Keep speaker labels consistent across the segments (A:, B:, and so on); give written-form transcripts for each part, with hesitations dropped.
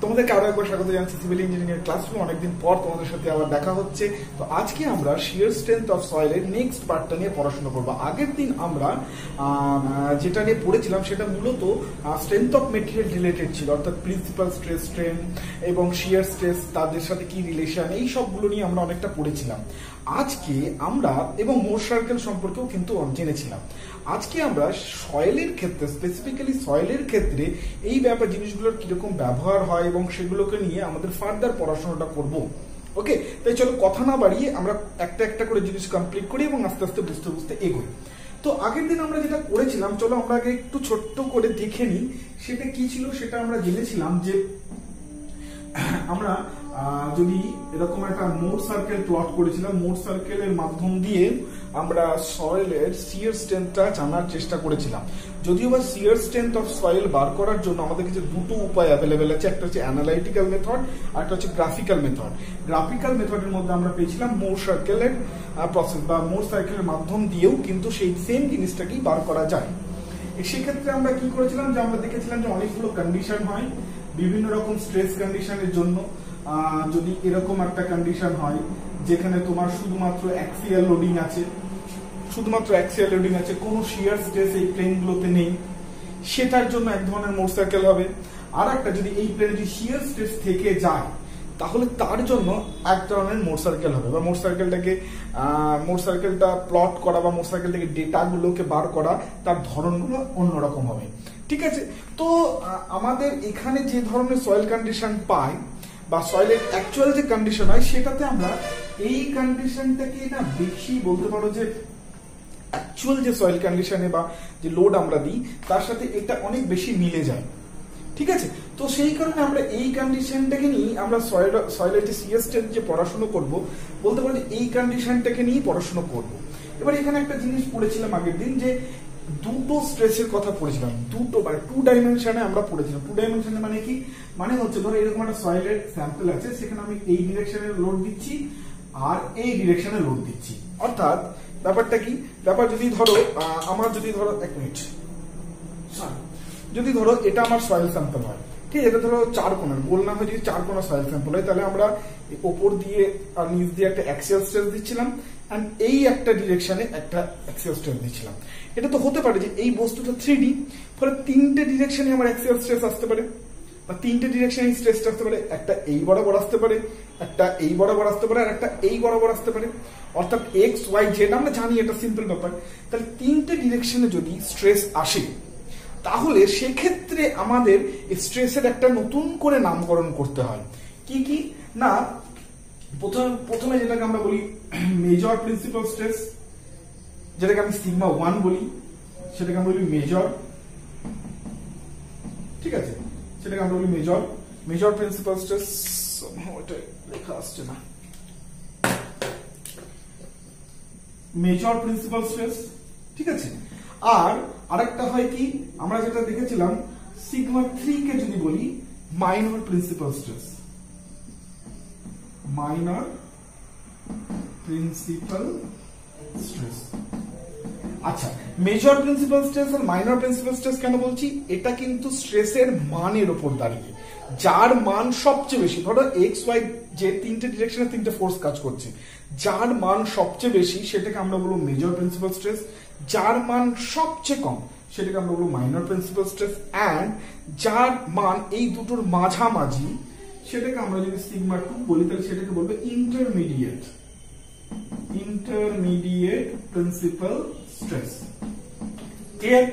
A: তোমাদেরকে আরো একবার স্বাগত জানাচ্ছি সিভিল ইঞ্জিনিয়ারিং এর ক্লাসরুমে। অনেকদিন পর তোমাদের সাথে আবার দেখা হচ্ছে। তো আজকে আমরা শিয়ার স্ট্রেংথ অফ সয়েলের নেক্সট পার্টটা নিয়ে পড়াশোনা করবো। আগের দিন আমরা যেটা নিয়ে পড়েছিলাম সেটা মূলত স্ট্রেংথ অফ মেটেরিয়াল রিলেটেড ছিল, অর্থাৎ প্রিন্সিপাল স্ট্রেস স্ট্রেন এবং শিয়ার স্ট্রেস তাদের সাথে কি রিলেশন, এই সবগুলো নিয়ে আমরা অনেকটা পড়েছিলাম। আজকে আমরা এবং মোর সার্কেল সম্পর্কেও কিন্তু জেনেছিলাম। আজকে আমরা সয়েলের ক্ষেত্রে, স্পেসিফিক্যালি সয়েলের ক্ষেত্রে এই ব্যাপার জিনিসগুলোর কিরকম ব্যবহার হয় এবং সেগুলোকে নিয়ে আমাদের ফার্দার পড়াশোনাটা করব। ওকে, তাই চলো কথা না বাড়িয়ে আমরা একটা একটা করে জিনিস কমপ্লিট করি এবং আস্তে আস্তে বুঝতে বুঝতে এগোই। তো আগের দিন আমরা যেটা করেছিলাম, চলো আমরা আগে একটু ছোট্ট করে দেখে নিই সেটা কি ছিল। সেটা আমরা জেনেছিলাম যে আমরা যদি এরকম একটা মোর সার্কেল প্লট করেছিলাম, মোর সার্কেলের মাধ্যম দিয়ে আমরা সয়েলের শিয়ার স্ট্রেংথটা জানার চেষ্টা করেছিলাম। যদিও বা শিয়ার স্ট্রেংথ অফ সয়েল বার করার জন্য আমাদের কাছে দুটো উপায় অ্যাভেলেবেল আছে, একটা হচ্ছে অ্যানালাইটিক্যাল মেথড আর একটা হচ্ছে গ্রাফিক্যাল মেথড। গ্রাফিক্যাল মেথডের মধ্যে আমরা পেয়েছিলাম মোর সার্কেলের প্রসেস বা মোর সার্কেলের মাধ্যম দিয়েও কিন্তু সেই সেম জিনিসটাকেই বার করা যায়। সেক্ষেত্রে আমরা কি করেছিলাম যে আমরা দেখেছিলাম যে অনেকগুলো কন্ডিশন হয় বিভিন্ন রকম স্ট্রেস কন্ডিশনের জন্য। যদি এরকম একটা কন্ডিশন হয় যেখানে তোমার শুধুমাত্র অ্যাক্সিয়াল লোডিং আছে, কোনো শিয়ার স্ট্রেস এই প্লেনগুলোতে নেই, সেটার জন্য এক ধরনের মোর সার্কেল হবে। আর একটা যদি এই প্লেনে যদি শিয়ার স্ট্রেস থেকে যায় তাহলে তার জন্য এক ধরনের মোর সার্কেল হবে, বা মোর সার্কেলটা প্লট করা বা মোর সার্কেল থেকে ডেটাগুলোকে বার করা তার ধরনগুলো অন্যরকম হবে। ঠিক আছে, তো আমাদের এখানে যে ধরনের সয়েল কন্ডিশন পাই বা সয়েলের অ্যাকচুয়াল যে কন্ডিশন হয় সেটাতে আমরা এই কন্ডিশনটাকে না বেশি বলতে পারো যে অ্যাকচুয়াল যে সয়েল কন্ডিশনে বা যে লোড আমরা দিই তার সাথে এটা অনেক বেশি মিলে যায়। ঠিক আছে, তো সেই কারণে আমরা এই কন্ডিশনটাকে নিয়ে আমরা সয়েলের যে শিয়ার স্ট্রেংথ যে পড়াশোনা করব, বলতে পারো যে এই কন্ডিশনটাকে নিয়ে পড়াশোনা করব। এবার এখানে একটা জিনিস পড়েছিলাম আগের দিন যে দুটো স্ট্রেসের কথা পড়েছিলাম, দুটো বা টু ডাইমেনশনে আমরা পড়েছিলাম। টু ডাইমেনশনে মানে কি, মানে হচ্ছে ধরো এরকম একটা সয়েলের স্যাম্পল আছে, সেখানে আমি এই ডিরেকশনে লোড দিচ্ছি আর এই ডিরেকশনে লোড দিচ্ছি। অর্থাৎ ব্যাপারটা কি, ব্যাপার যদি ধরো আমার যদি ধরো এক মিনিট, যদি ধরো এটা আমার সয়েল স্যাম্পল হয়, ঠিক, এটা ধরো চার কোণার, গোল না হয় যদি চার কোণার সয়েল স্যাম্পল হয়, তাহলে আমরা ওপর দিয়ে আর নিচ দিয়ে একটা অ্যাক্সিয়াল স্ট্রেস দিচ্ছিলাম এন্ড এই একটা ডিরেকশনে একটা অ্যাক্সিয়াল স্ট্রেস দিচ্ছিলাম। এটা তো হতে পারে যে এই বস্তুটা 3D, ফলে তিনটে ডিরেকশনে আমার অ্যাক্সিয়াল স্ট্রেস আসতে পারে বা তিনটে ডিরেকশনে স্ট্রেসটা আসতে পারে। একটা এই বরাবর আসতে পারে, একটা এই বরাবর আসতে পারে, আর একটা এই বরাবর আসতে পারে। অর্থাৎ এক্স ওয়াই জেড আমরা জানি, এটা সিম্পল ব্যাপার। তাহলে তিনটে ডিরেকশনে যদি স্ট্রেস আসে তাহলে সেক্ষেত্রে আমাদের স্ট্রেসের একটা নতুন করে নামকরণ করতে হয়। কি কি না, প্রথমে যেটাকে আমরা বলি মেজর প্রিন্সিপাল স্ট্রেস, যেটাকে আমি সিগমা 1 বলি, সেটাকে আমরা বলি মেজর। ঠিক আছে, সেটাকে আমরা বলি মেজর প্রিন্সিপাল স্ট্রেস। এটা লেখা আসছে না, মেজর প্রিন্সিপাল স্ট্রেস। ঠিক আছে, আর আরেকটা হয় কি, আমরা যেটা দেখেছিলাম সিগমা 3 কে যদি বলি minor principal stress, minor principal stress. আচ্ছা, মেজর প্রিন্সিপাল স্ট্রেস আর মাইনর প্রিন্সিপাল স্ট্রেস কেন বলছি, এটা কিন্তু স্ট্রেসের মানের উপর দাঁড়িয়ে, যার মান সবচেয়ে বেশি, ধরো এক্স ওয়াই যে তিনটে ডিরেকশনে তিনটে ফোর্স কাজ করছে, যার মান সবচেয়ে বেশি সেটাকে আমরা বলবো মেজর প্রিন্সিপাল স্ট্রেস, যার মান সবচেয়ে কম সেটাকে আমরা বলবো মাইনর প্রিন্সিপাল স্ট্রেস, এন্ড যার মান এই দুটোর মাঝামাঝি সেটাকে আমরা যদি সিগমা 2 বলি তাহলে সেটাকে বলবো ইন্টারমিডিয়েট প্রিন্সিপাল স্ট্রেস। ক্লিয়ার?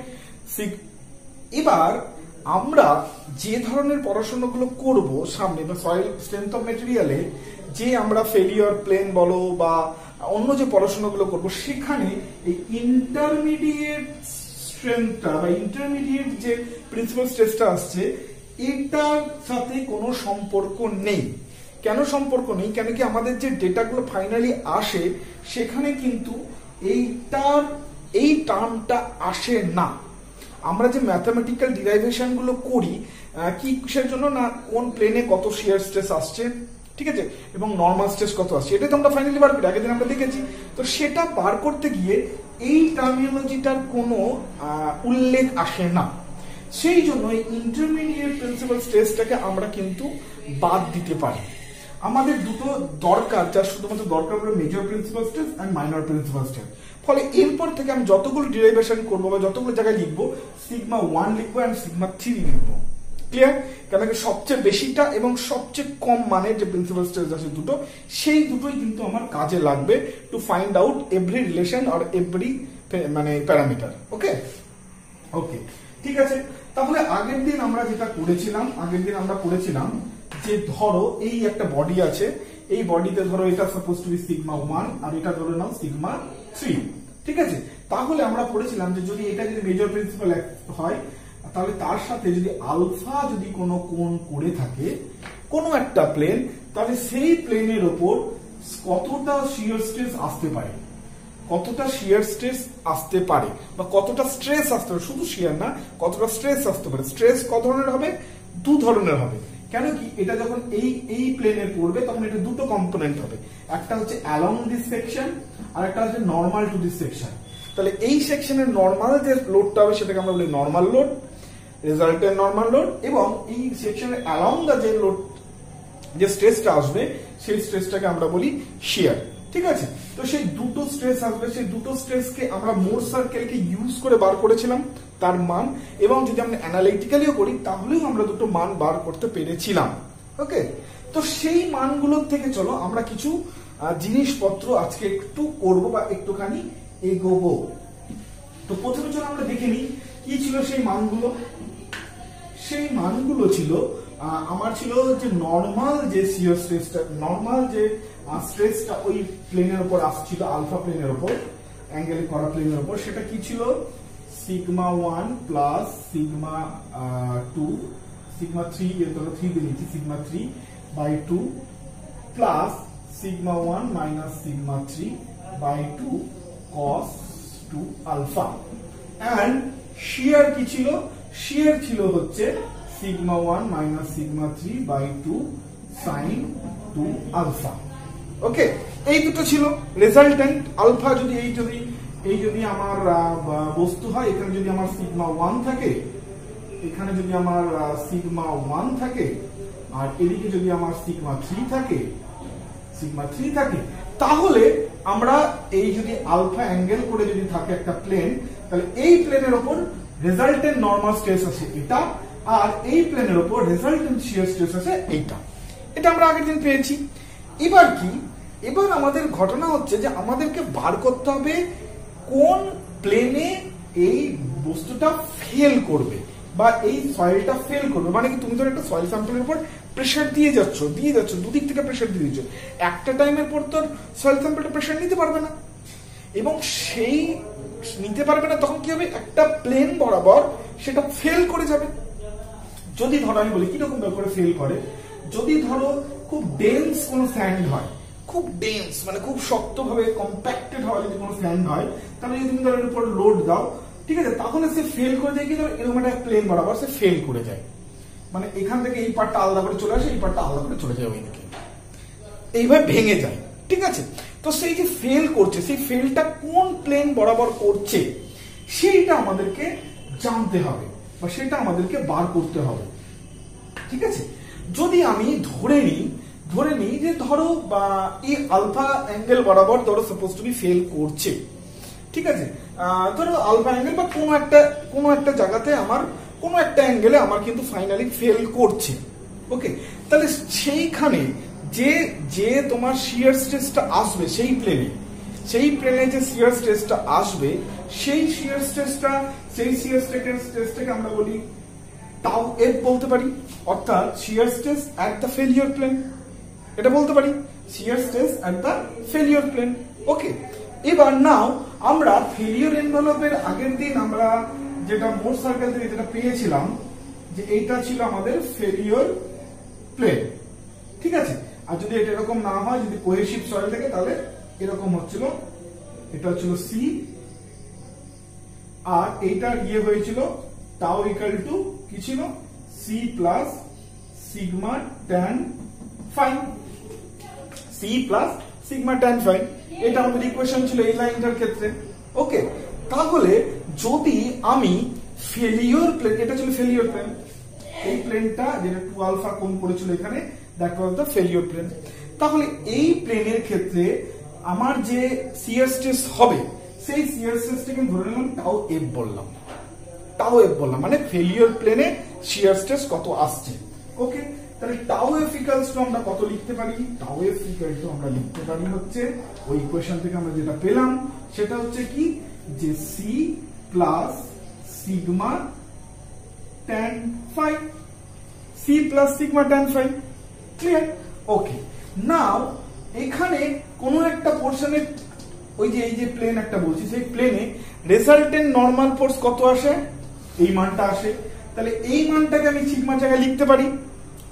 A: এবার আমরা যে ধরনের পড়াশোনাগুলো করব সামনে বা সয়েল স্ট্রেংথ অফ মেটেরিয়ালে, যে আমরা ফেলিওর প্লেন বলো বা অন্য যে পড়াশোনাগুলো করব, সেখানে এই ইন্টারমিডিয়েট স্ট্রেংথটা বা ইন্টারমিডিয়েট যে প্রিন্সিপাল স্ট্রেসটা আসছে এটার সাথে কোনো সম্পর্ক নেই। কেন সম্পর্ক নেই? কেন কি আমাদের যে ডেটাগুলো ফাইনালি আসে সেখানে কিন্তু এই টার্মটা আসে না। আমরা যে ম্যাথমেটিক্যাল ডিরাইভেশন গুলো করি কিসের জন্য না, কোন প্লেনে কত শিয়ার স্ট্রেস আসছে, ঠিক আছে, এবং নর্মাল স্ট্রেস কত আসছে, এটা তো আমরা ফাইনালি বার করি, আগের দিন আমরা দেখেছি। তো সেটা বার করতে গিয়ে এই টার্মিনোলজিটার কোনো উল্লেখ আসে না। সেই জন্য এই ইন্টারমিডিয়েট প্রিন্সিপাল স্ট্রেসটাকে আমরা কিন্তু বাদ দিতে পারি। আমাদের দুটো দরকার, যার শুধুমাত্র দরকার পড়ে major principal stress and minor principal stress. ফলে এরপর থেকে আমি যতগুলো ডিরাইভেশন করবো বা যতগুলো জায়গায় লিখবো সিগমা 1 লিখবো এন্ড সিগমা 3 লিখবো। ক্লিয়ার? কেন কি সবচেয়ে বেশিটা এবং সবচেয়ে কম মানের যে প্রিন্সিপাল স্ট্রেস আছে দুটো, সেই দুটোই কিন্তু আমার কাজে লাগবে to find out every relation or every মানে প্যারামিটার। ওকে ওকে ঠিক আছে। তাহলে আগের দিন আমরা যেটা করেছিলাম, যে ধরো এই একটা বডি আছে, এই বডিতে ধরো এটা সাপোজ টু বি সিগমা 1 আর এটা ধরে নাও সিগমা 3। ঠিক আছে, তাহলে আমরা পড়েছিলাম যে যদি এটা যদি মেজর প্রিন্সিপাল হয় তাহলে তার সাথে যদি আলফা যদি কোনো কোণ করে থাকে কোনো একটা প্লেন, তাহলে সেই প্লেনের ওপর কতটা শিয়ার স্ট্রেস আসতে পারে, বা কতটা স্ট্রেস আসতে পারে, শুধু শিয়ার না, কতটা স্ট্রেস আসতে পারে। স্ট্রেস কত ধরনের হবে? দু ধরনের হবে। কেন কি এটা যখন এই প্লেনে পড়বে তখন এটা দুটো কম্পোনেন্ট হবে, একটা হচ্ছে অ্যালং দিস সেকশন আর একটা হচ্ছে নর্মাল টু দিস সেকশন। তাহলে এই সেকশনের নর্মাল যে লোডটা হবে সেটাকে আমরা বলি normal load, resultant normal load, এবং এই সেকশনের অ্যালং দা যে লোড যে স্ট্রেসটা আসবে সেই স্ট্রেসটাকে আমরা বলি শিয়ার। ঠিক আছে, তো সেই দুটো স্ট্রেস আসবে, সেই দুটো স্ট্রেসকে আমরা মোর সার্কেলকে ইউজ করে বার করেছিলাম তার মান, এবং যদি আমরা অ্যানালিটিক্যালিও করি তাহলেও আমরা দুটো মান বার করতে পেরেছিলাম। ওকে, তো সেই মানগুলোর থেকে চলো আমরা কিছু জিনিসপত্র আজকে একটু করব বা একটুখানি এগোবো। তো প্রথমে চলো আমরা দেখে নিই কি ছিল সেই মানগুলো। সেই মানগুলো ছিল আমার ছিল যে নর্মাল যে শিয়ার স্ট্রেসটা, নর্মাল যে স্ট্রেসটা ওই প্লেনের উপর আসছিল, আলফা প্লেনের উপর, অ্যাঙ্গেল করা প্লেনের উপর, সেটা কি ছিল? সিগমা 1 প্লাস সিগমা 2, সিগমা 3 এর ধরো 3 দিয়ে নিচ্ছি, sigma 3 by 2 plus sigma 1 minus sigma 3 by 2 cos 2 alpha. And shear কি ছিল? শিয়ার ছিল হচ্ছে sigma 1 minus sigma 3 by 2 sin 2 alpha. Okay, এই দুটো ছিল রেজাল্টেন্ট। আলফা যদি এই যদি আমার বস্তু হয়, এখানে যদি আমার সিগমা 1 থাকে, এখানে যদি আমার সিগমা 1 থাকে, আর এদিকে যদি আমার সিগমা 3 থাকে, তাহলে আমরা এই যদি আলফা অ্যাঙ্গেল করে যদি থাকে একটা প্লেন, তাহলে এই প্লেনের উপর রেজাল্টেন্ট নরমাল স্ট্রেস আছে এটা, আর এই প্লেনের উপর রেজাল্টেন্ট শিয়ার স্ট্রেস আছে এইটা। এটা আমরা আগের দিন পেয়েছি। এবার কি? এবার আমাদের ঘটনা হচ্ছে যে আমাদেরকে বার করতে হবে কোন প্লেনে এই বস্তুটা ফেল করবে বা এই সয়েলটা ফেল করবে। মানে কি, তুমি ধর একটা সয়েল স্যাম্পলের উপর প্রেসার দিয়ে যাচ্ছ, দুদিক থেকে প্রেসার দিয়ে দিচ্ছ, একটা টাইমের পর তোর সয়েল স্যাম্পলটা প্রেসার নিতে পারবে না, এবং সেই নিতে পারবে না, তখন কি হবে? একটা প্লেন বরাবর সেটা ফেল করে যাবে। যদি ধরো আমি বলি কিরকম করে ফেল করে, যদি ধরো খুব ডেন্স কোনো স্যান্ড হয়, খুব ডেন্স মানে খুব শক্তভাবে কম্প্যাক্টেড হওয়া যদি কোনো স্যান্ড হয়, তাহলে যদি তুমি ধরো এর উপর লোড দাও, ঠিক আছে, তাহলে সে ফেল করে যায় কি, ধরো এরকম একটা প্লেন বরাবর সে ফেল করে যায়। মানে এখান থেকে এই পার্টটা আলাদা করে চলে আসে, এই পার্টটা আলাদা করে চলে যায় ওইদিকে, এইভাবে ভেঙে যায়। ঠিক আছে, তো সেই যে ফেল করছে, সেই ফেলটা কোন প্লেন বরাবর করছে সেইটা আমাদেরকে জানতে হবে বা সেটা আমাদেরকে বার করতে হবে। ঠিক আছে, যদি আমি ধরে নিই যে ধরো এই আলফা অ্যাঙ্গেল বরাবর ধরো সাপোজ টু বি ফেল করছে, ঠিক আছে, ধরো আলফা অ্যাঙ্গেল বা কোনো একটা জায়গাতে আমার কোনো একটা অ্যাঙ্গেলে আমার কিন্তু ফাইনালি ফেল করছে। ওকে, তাহলে সেইখানে যে তোমার শিয়ার স্ট্রেসটা আসবে সেই প্লেনে যে শিয়ার স্ট্রেসটা আসবে, সেই শিয়ার স্ট্রেসটাকে আমরা বলি টাউ এফ বলতে পারি, অর্থাৎ shear stress at the failure plane, এটা বলতে পারি shear stress at the failure plane. Okay, এবার নাও আমরা ফেলিওর এনভেলপের আগের দিন আমরা যেটা মোর সার্কেল থেকে যেটা পেয়েছিলাম যে এইটা ছিল আমাদের ফেলিওর প্লেন। ঠিক আছে, আর যদি এটা এরকম না হয়, যদি কোহেসিভ সয়েল থাকে, তাহলে এরকম হচ্ছিল, এটা হচ্ছিল সি, আর এইটা হয়েছিল টাউ ইকুয়াল টু কি ছিল? C plus sigma tan phi, এটা আমাদের ইকুয়েশন ছিল এই লাইনটার ক্ষেত্রে। ওকে, তাহলে যদি আমি ফেলিওর প্লেন, এটা ছিল ফেলিওর প্লেন, এই প্লেনটা যেটা 2 আলফা কোণ করেছিল এখানে, that was the failure plane. তাহলে এই প্লেনের ক্ষেত্রে আমার যে শিয়ার স্ট্রেস হবে, সেই শিয়ার স্ট্রেসটাকে ধরে নিলাম টাউ এফ বললাম, টাউ এফ বললাম, মানে ফেলিওর প্লেনে শিয়ার স্ট্রেস কত আসছে। ওকে, তাহলে টাউ এফ ইকুয়ালস টু আমরা কত লিখতে পারি? টাউ এফ ইকুয়াল টু আমরা লিখতে পারি হচ্ছে ওই ইকুয়েশন থেকে আমরা যেটা পেলাম সেটা হচ্ছে কি, যে C plus sigma tan phi, c plus sigma tan phi, clear? Okay, now এখানে কোন একটা পোরশনে ওই যে এই যে প্লেন একটা বলছি, সেই প্লেনে রেজাল্টেন্ট নরমাল ফোর্স কত আসে? এই মানটা আসে। তাহলে এই মানটাকে আমি সিগমার জায়গায় লিখতে পারি,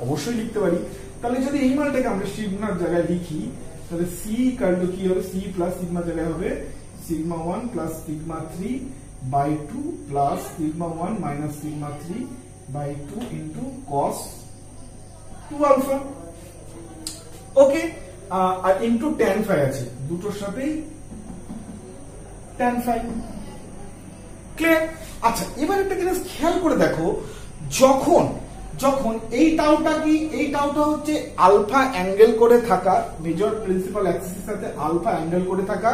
A: অবশ্যই লিখতে পারি। তাহলে যদি এই মানটাকে আমরা সিগমার জায়গায় লিখি, তাহলে c ইকুয়াল টু কি হবে? c প্লাস সিগমা জায়গায় হবে sigma 1 plus sigma 3 by 2 plus sigma 1 minus sigma 3 by 2 into cos 2 alpha, okay, R into tan phi আছে, দুটোর সাথেই tan phi, ক্লিয়ার? আচ্ছা, এবার একটা জিনিস খেয়াল করে দেখো, যখন যখন এই টাউটা কি, এই টাউটা হচ্ছে আলফা অ্যাঙ্গেল করে থাকা, মেজর প্রিন্সিপাল অ্যাক্সিসের সাথে আলফা অ্যাঙ্গেল করে থাকা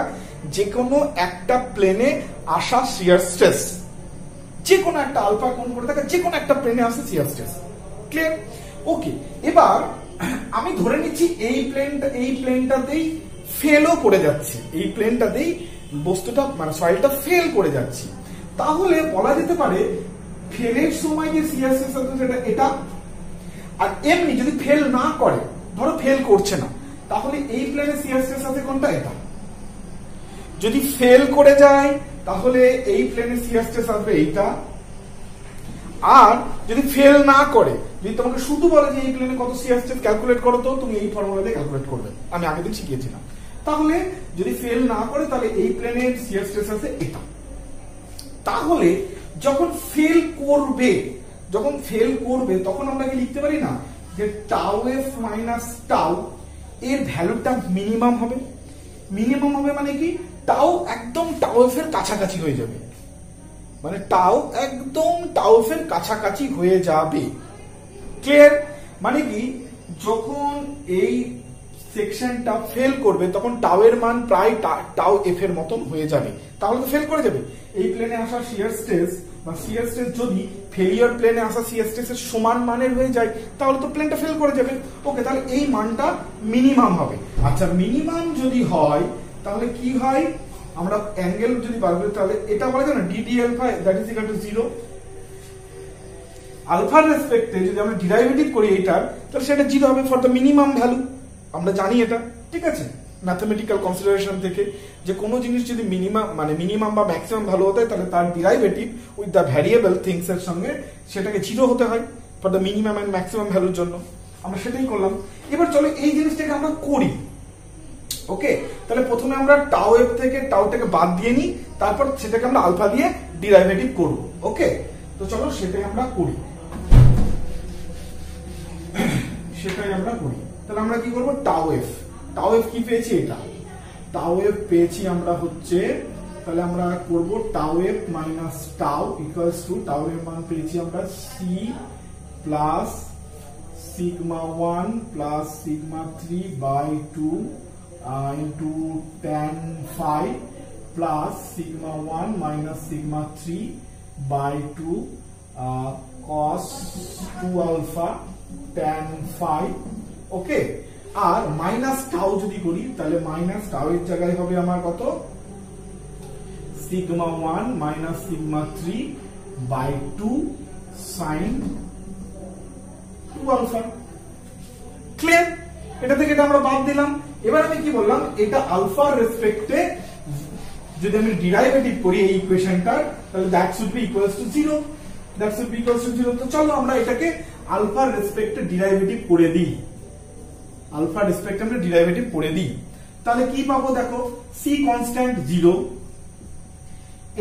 A: যে কোনো একটা প্লেনে আসা শিয়ার স্ট্রেস, যে কোনো একটা আলফা কোণ করে থাকা যে কোনো একটা প্লেনে আসে শিয়ার স্ট্রেস, ক্লিয়ার? ওকে, এবার আমি ধরে নিচ্ছি এই প্লেনটাতেই ফেলও করে যাচ্ছে, এই প্লেনটাতেই বস্তুটা মানে সয়েলটা ফেল করে যাচ্ছে। তাহলে বলা যেতে পারে ফেলের সময় যে শিয়ার স্ট্রেস আছে সেটা এটা, আর এমনি যদি ফেল না করে, ধরো ফেল করছে না, তাহলে এই প্লেনে শিয়ার স্ট্রেস আছে কোনটা? এটা। যদি ফেল করে যায় তাহলে এই প্লেনে শিয়ার স্ট্রেস আসবে এইটা। আর যদি ফেল না করে, যদি তোমাকে শুধু বলে যে এই প্লেনে কত শিয়ার স্ট্রেস ক্যালকুলেট করো, তো তুমি এই ফর্মুলা দিয়ে ক্যালকুলেট করবে, আমি আগের দিন শিখিয়েছিলাম। তাহলে যদি ফেল না করে তাহলে এই প্লেনের শিয়ার স্ট্রেস আছে এটা। তাহলে যখন ফেল করবে তখন আমরা কি লিখতে পারি না, যে টাউ এফ মাইনাস টাউ এর ভ্যালুটা মিনিমাম হবে। মিনিমাম হবে মানে কি, টাউ একদম টাউ এফ এর কাছাকাছি হয়ে যাবে, মানে টাউ একদম টাউ এফ এর কাছাকাছি হয়ে যাবে, ক্লিয়ার? মানে কি, যখন এই সেকশনটা ফেল করবে তখন টাউ এর মান প্রায় টাউ এফ এর মতন হয়ে যাবে, তাহলে তো ফেল করে যাবে। এই প্লেনে আসা শিয়ার স্ট্রেস বা শিয়ার স্ট্রেস যদি ফেলিয়ার প্লেনে আসা শিয়ার স্ট্রেসের সমান মানের হয়ে যায় তাহলে তো প্লেনটা ফেল করে যাবে। ওকে, তাহলে এই মানটা মিনিমাম হবে। আচ্ছা, মিনিমাম যদি হয় তাহলে কি হয়, আমরা অ্যাঙ্গেল যদি বার করি তাহলে এটা বলা যায় না d d alpha that is equal to 0। আলফার রেসপেক্টে যদি আমরা ডেরিভেটিভ করি এটার, তাহলে সেটা 0 হবে ফর দ্য মিনিমাম ভ্যালু। আমরা জানি এটা, ঠিক আছে, ম্যাথমেটিক্যাল কনসিডারেশন থেকে, যে কোনো জিনিস যদি মিনিমাম বা ম্যাক্সিমাম ভ্যালু হতে হয় তাহলে তার derivative with the variable things এর সঙ্গে সেটাকে 0 হতে হয় for the minimum and maximum ভ্যালুর জন্য। আমরা সেটাই করলাম। এবার চলো এই জিনিসটাকে আমরা করি। ওকে, তাহলে প্রথমে আমরা টাউ এফ থেকে টাউটাকে বাদ দিয়ে নিই, তারপর সেটাকে আমরা আলফা দিয়ে ডেরিভেটিভ করব। ওকে, তো চলো সেটাই আমরা করি। তাহলে আমরা কি করব, টাউ এফ কি পেয়েছি, এটা টাউ এফ পেয়েছি আমরা হচ্ছে, তাহলে আমরা করব tau F minus tau equals to, tau এর মান পেয়েছি আমরা C plus sigma 1 plus sigma 3 by 2 into tan phi plus sigma 1 minus sigma 3 by 2 cos 2 alpha tan phi, okay. R minus tau যদি করি তাহলে মাইনাস টাউ এর জায়গায় হবে আমার কত, sigma 1 minus sigma 3 by 2 sin 2 alpha, clear? এটা থেকে এটা আমরা বাদ দিলাম। এবার আমি কি বললাম, এটা আলফার রেসপেক্টে যদি আমি ডেরিভেটিভ করি এই ইকুয়েশনটার, তাহলে that should be equals to 0, তো চলো আমরা এটাকে আলফার রেসপেক্টে ডেরিভেটিভ করে দিই। তাহলে কি পাবো দেখো, সি কনস্ট্যান্ট 0,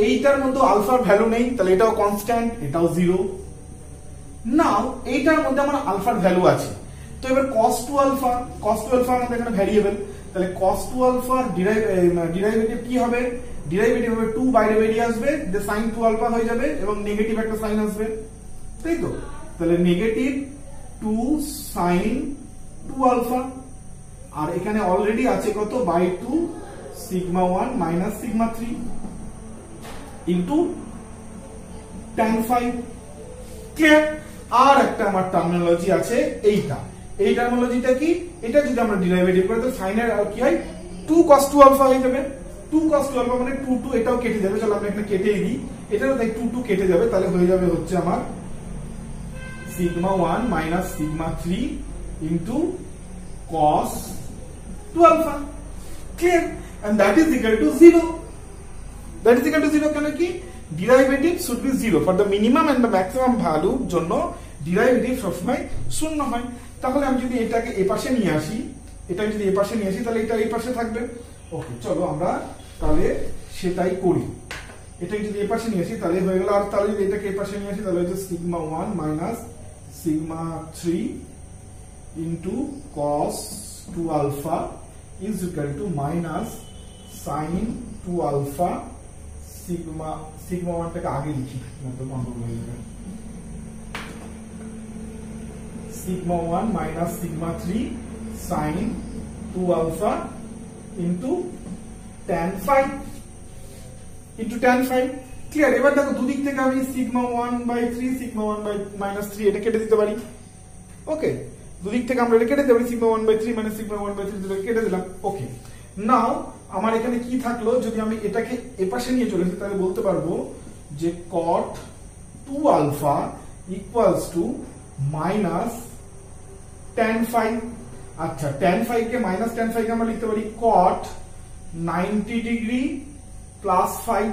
A: এইটার মধ্যে আলফার ভ্যালু নেই, তাহলে এটাও কনস্ট্যান্ট, এটাও 0। নাও এইটার মধ্যে আমার আলফার ভ্যালু আছে, তো এবার cos 2 আলফা আমাদের এখানে ভ্যারিয়েবল, তাহলে cos 2 আলফার ডেরিভেটিভ কি হবে, ডেরিভেটিভ হবে 2 বাইরে বেরিয়ে আসবে, যে sin 2 আলফা হয়ে যাবে এবং নেগেটিভ একটা সাইন আসবে, তাই তো? তাহলে নেগেটিভ 2 sin 2 আলফা, আর এখানে অলরেডি আছে কত, by 2 sigma 1 minus sigma 3 into tan 5। Clear? আর একটা আমার টার্মিনোলজি আছে এইটা, এই টার্মিনোলজিটা কি, এটা যদি আমরা ডেরিভেটিভ করি তাহলে sin এর আর কি হয় 2 cos 2 আলফা হয়ে যাবে। 2 cos 2 আলফা মানে 2 এটাও কেটে যাবে, চলো আমরা এখানে কেটেই দিই, এটাও তাই 2 কেটে যাবে, তাহলে হয়ে যাবে হচ্ছে আমার sigma 1 minus sigma 3 into cos 2 alpha. Clear? and that is equal to 0, that is equal to 0 কেন কি, derivative should be 0 for the minimum and the maximum ভ্যালুর জন্য ডেরিভেটিভ সবসময় শূন্য হয়। তাহলে আমি যদি এটাকে এই পাশে নিয়ে আসি, এটাকে যদি এই পাশে নিয়ে আসি তাহলে এটা এই পাশে থাকবে। ওকে, চলো আমরা তাহলে সেটাই করি। এটাকে যদি এই পাশে নিয়ে আসি তাহলে হয়ে গেল, আর তাহলে যদি এটাকে এই পাশে নিয়ে আসি তাহলে হচ্ছে sigma 1 minus sigma 3 into cos 2 alpha is equal to minus sin 2 alpha sigma 1 টাকে আগে লিখি, নয়তো গন্ডগোল হয়ে যাবে। Sigma 1 minus sigma 3 sin 2 alpha into tan 5 into tan 5। Clear? এবার দেখো দুদিক থেকে আমি সিগমা 1/3 সিগমা 1/-3 এটা কেটে দিতে পারি। ওকে, দুদিক থেকে আমরা এটা কেটে দিতে পারি, সিগমা 1/3 মানে সিগমা 1/3 দুটোকে কেটে দিলাম। ওকে, নাও আমার এখানে কি থাকলো, যদি আমি এটাকে এপাশে নিয়ে চলে আসি তাহলে বলতে পারবো যে cot 2 alpha equals to minus tan 5। আচ্ছা, tan 5 কে মাইনাস tan 5 কে আমরা লিখতে পারি cot 90 ডিগ্রি প্লাস 5।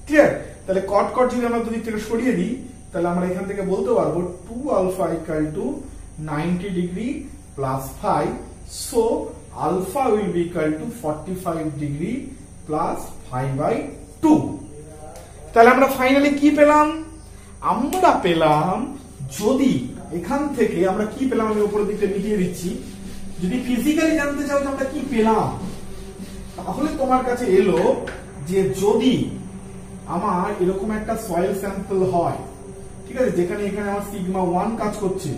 A: ক্লিয়ার? তাহলে cot যদি আমরা দুদিক থেকে সরিয়ে দিই তাহলে আমরা এখান থেকে বলতে পারবো 2 alpha equal to 90 degree plus 5, so alpha will be equal to 45 degree plus 5/2। তাহলে আমরা ফাইনালি কি পেলাম? আমরা পেলাম, যদি এখান থেকে আমরা কি পেলাম আমি উপরের দিকটা মিটিয়ে দিচ্ছি, যদি ফিজিক্যালি জানতে চাও যে আমরা কি পেলাম তাহলে তোমার কাছে এলো যে যদি আমার এরকম একটা সয়েল স্যাম্পল হয়, ঠিক আছে, যেখানে এখানে আমার সিগমা 1 কাজ করছে,